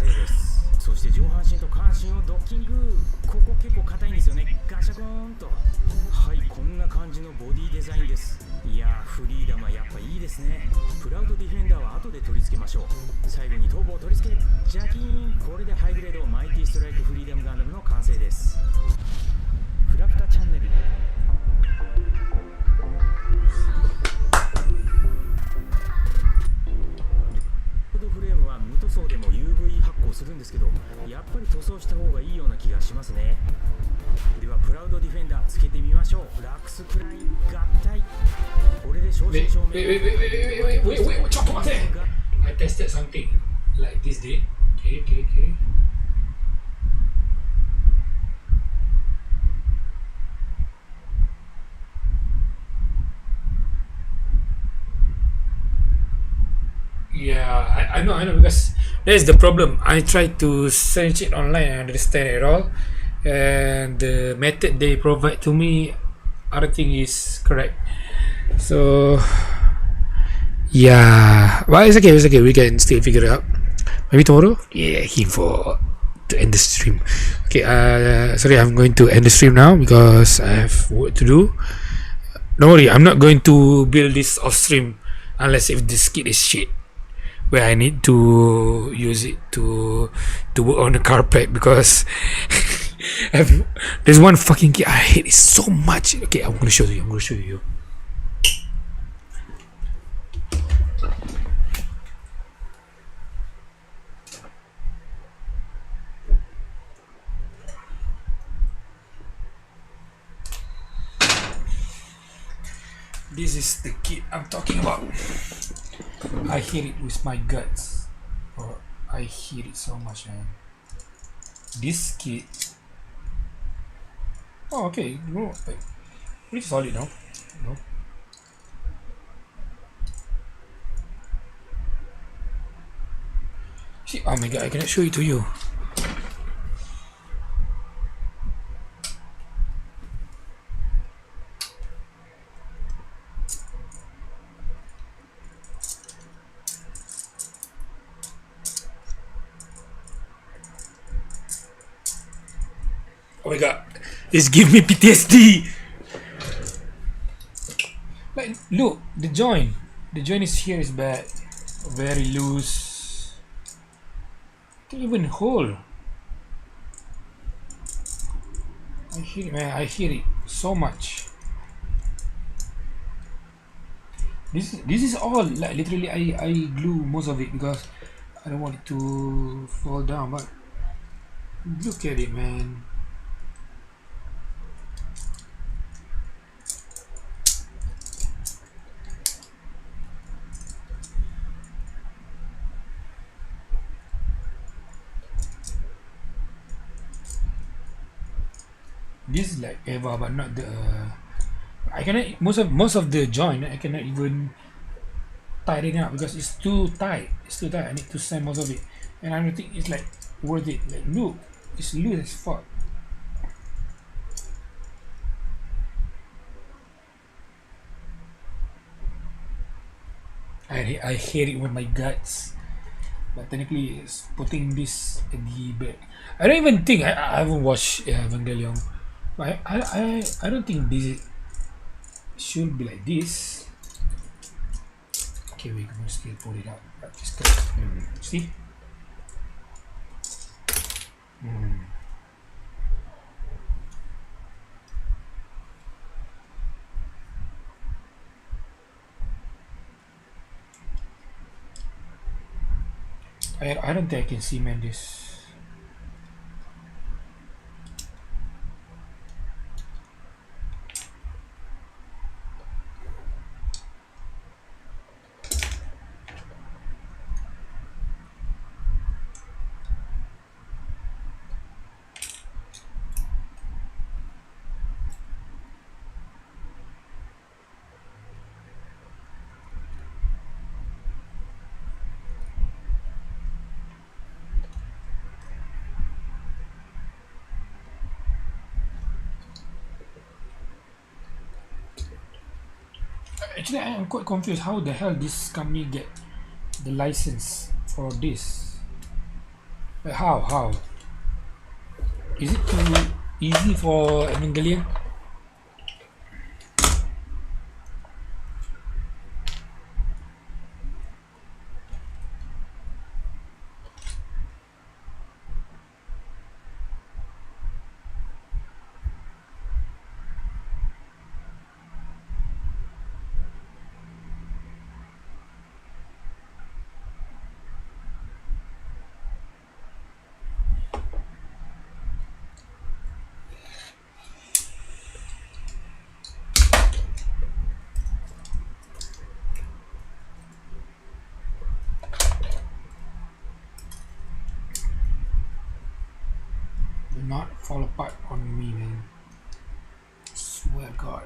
そして上半身と下半身をドッキング。ここ結構硬いんですよね。ガシャコーンと。はい、こんな感じのボディデザインです。いやー、フリーダムはやっぱいいですね。プラウドディフェンダーは後で取り付けましょう。最後に頭部を取り付け、ジャキーン。これでハイグレードマイティストライクフリーダムガンダムの完成です。クラフタチャンネル。フレームは無塗装でも UV 発光するんですけど、やっぱり塗装した方がいいような気がしますね。ではプラウドディフェンダーつけてみましょう。ラックスクライン合体。これで正真正銘。Wait, ちょっと待って。I tested something like this day. Okay. Yeah, I know because that's the problem. I tried to search it online and understand it all, and the method they provide to me, I don't think is correct. So yeah, but it's okay. We can still figure it out. Maybe tomorrow. Yeah, to end the stream. Okay. Sorry, I'm going to end the stream now because I have work to do. Don't worry, I'm not going to build this off stream unless if this kit is shit, where I need to use it to work on the carpet because there's one fucking kit I hate it so much. Okay, I'm gonna show you. This is the kit I'm talking about. I hate it with my guts. Oh, I hate it so much, man. This kit. Oh, okay. No, like, pretty solid, no? No. See, oh my god, I cannot show it to you. Oh my god, it's give me PTSD. Like, look, the joint. The joint is here is bad. Very loose. Can't even hold. I hate it, man. I hate it so much. This is all like literally I glue most of it because I don't want it to fall down. But look at it, man. This is like Eva, but not the. I cannot most of the joint. I cannot even tighten it up because it's too tight. It's too tight. I need to sand most of it, and I don't think it's like worth it. Like look, it's loose as fuck. I hate it with my guts. But technically, it's putting this in the back. I don't even think I haven't watched Evangelion. But I don't think this should be like this. Okay, we can still pull it out. Just see. I don't think I can cement this. Actually, I am quite confused. How the hell this company get the license for this? Like how? How? Is it too easy for Evangelion? Do not fall apart on me, man. Swear God.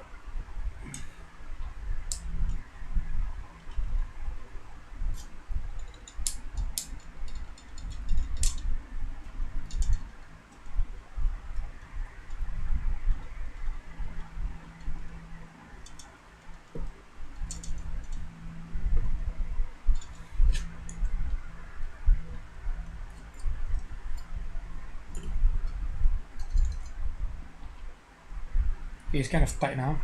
It's kind of tight now.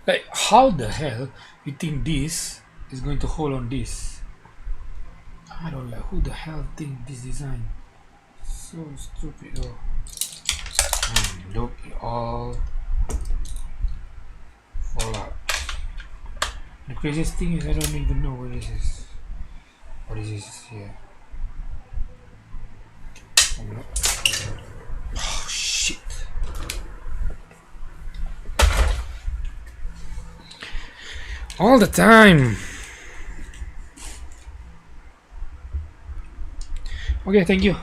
Like, how the hell you think this is going to hold on this? I don't like who the hell think this design. So stupid though. Look, it all fall out. The craziest thing is I don't even know what this is. What is this here? Oh shit. All the time. Okay, thank you.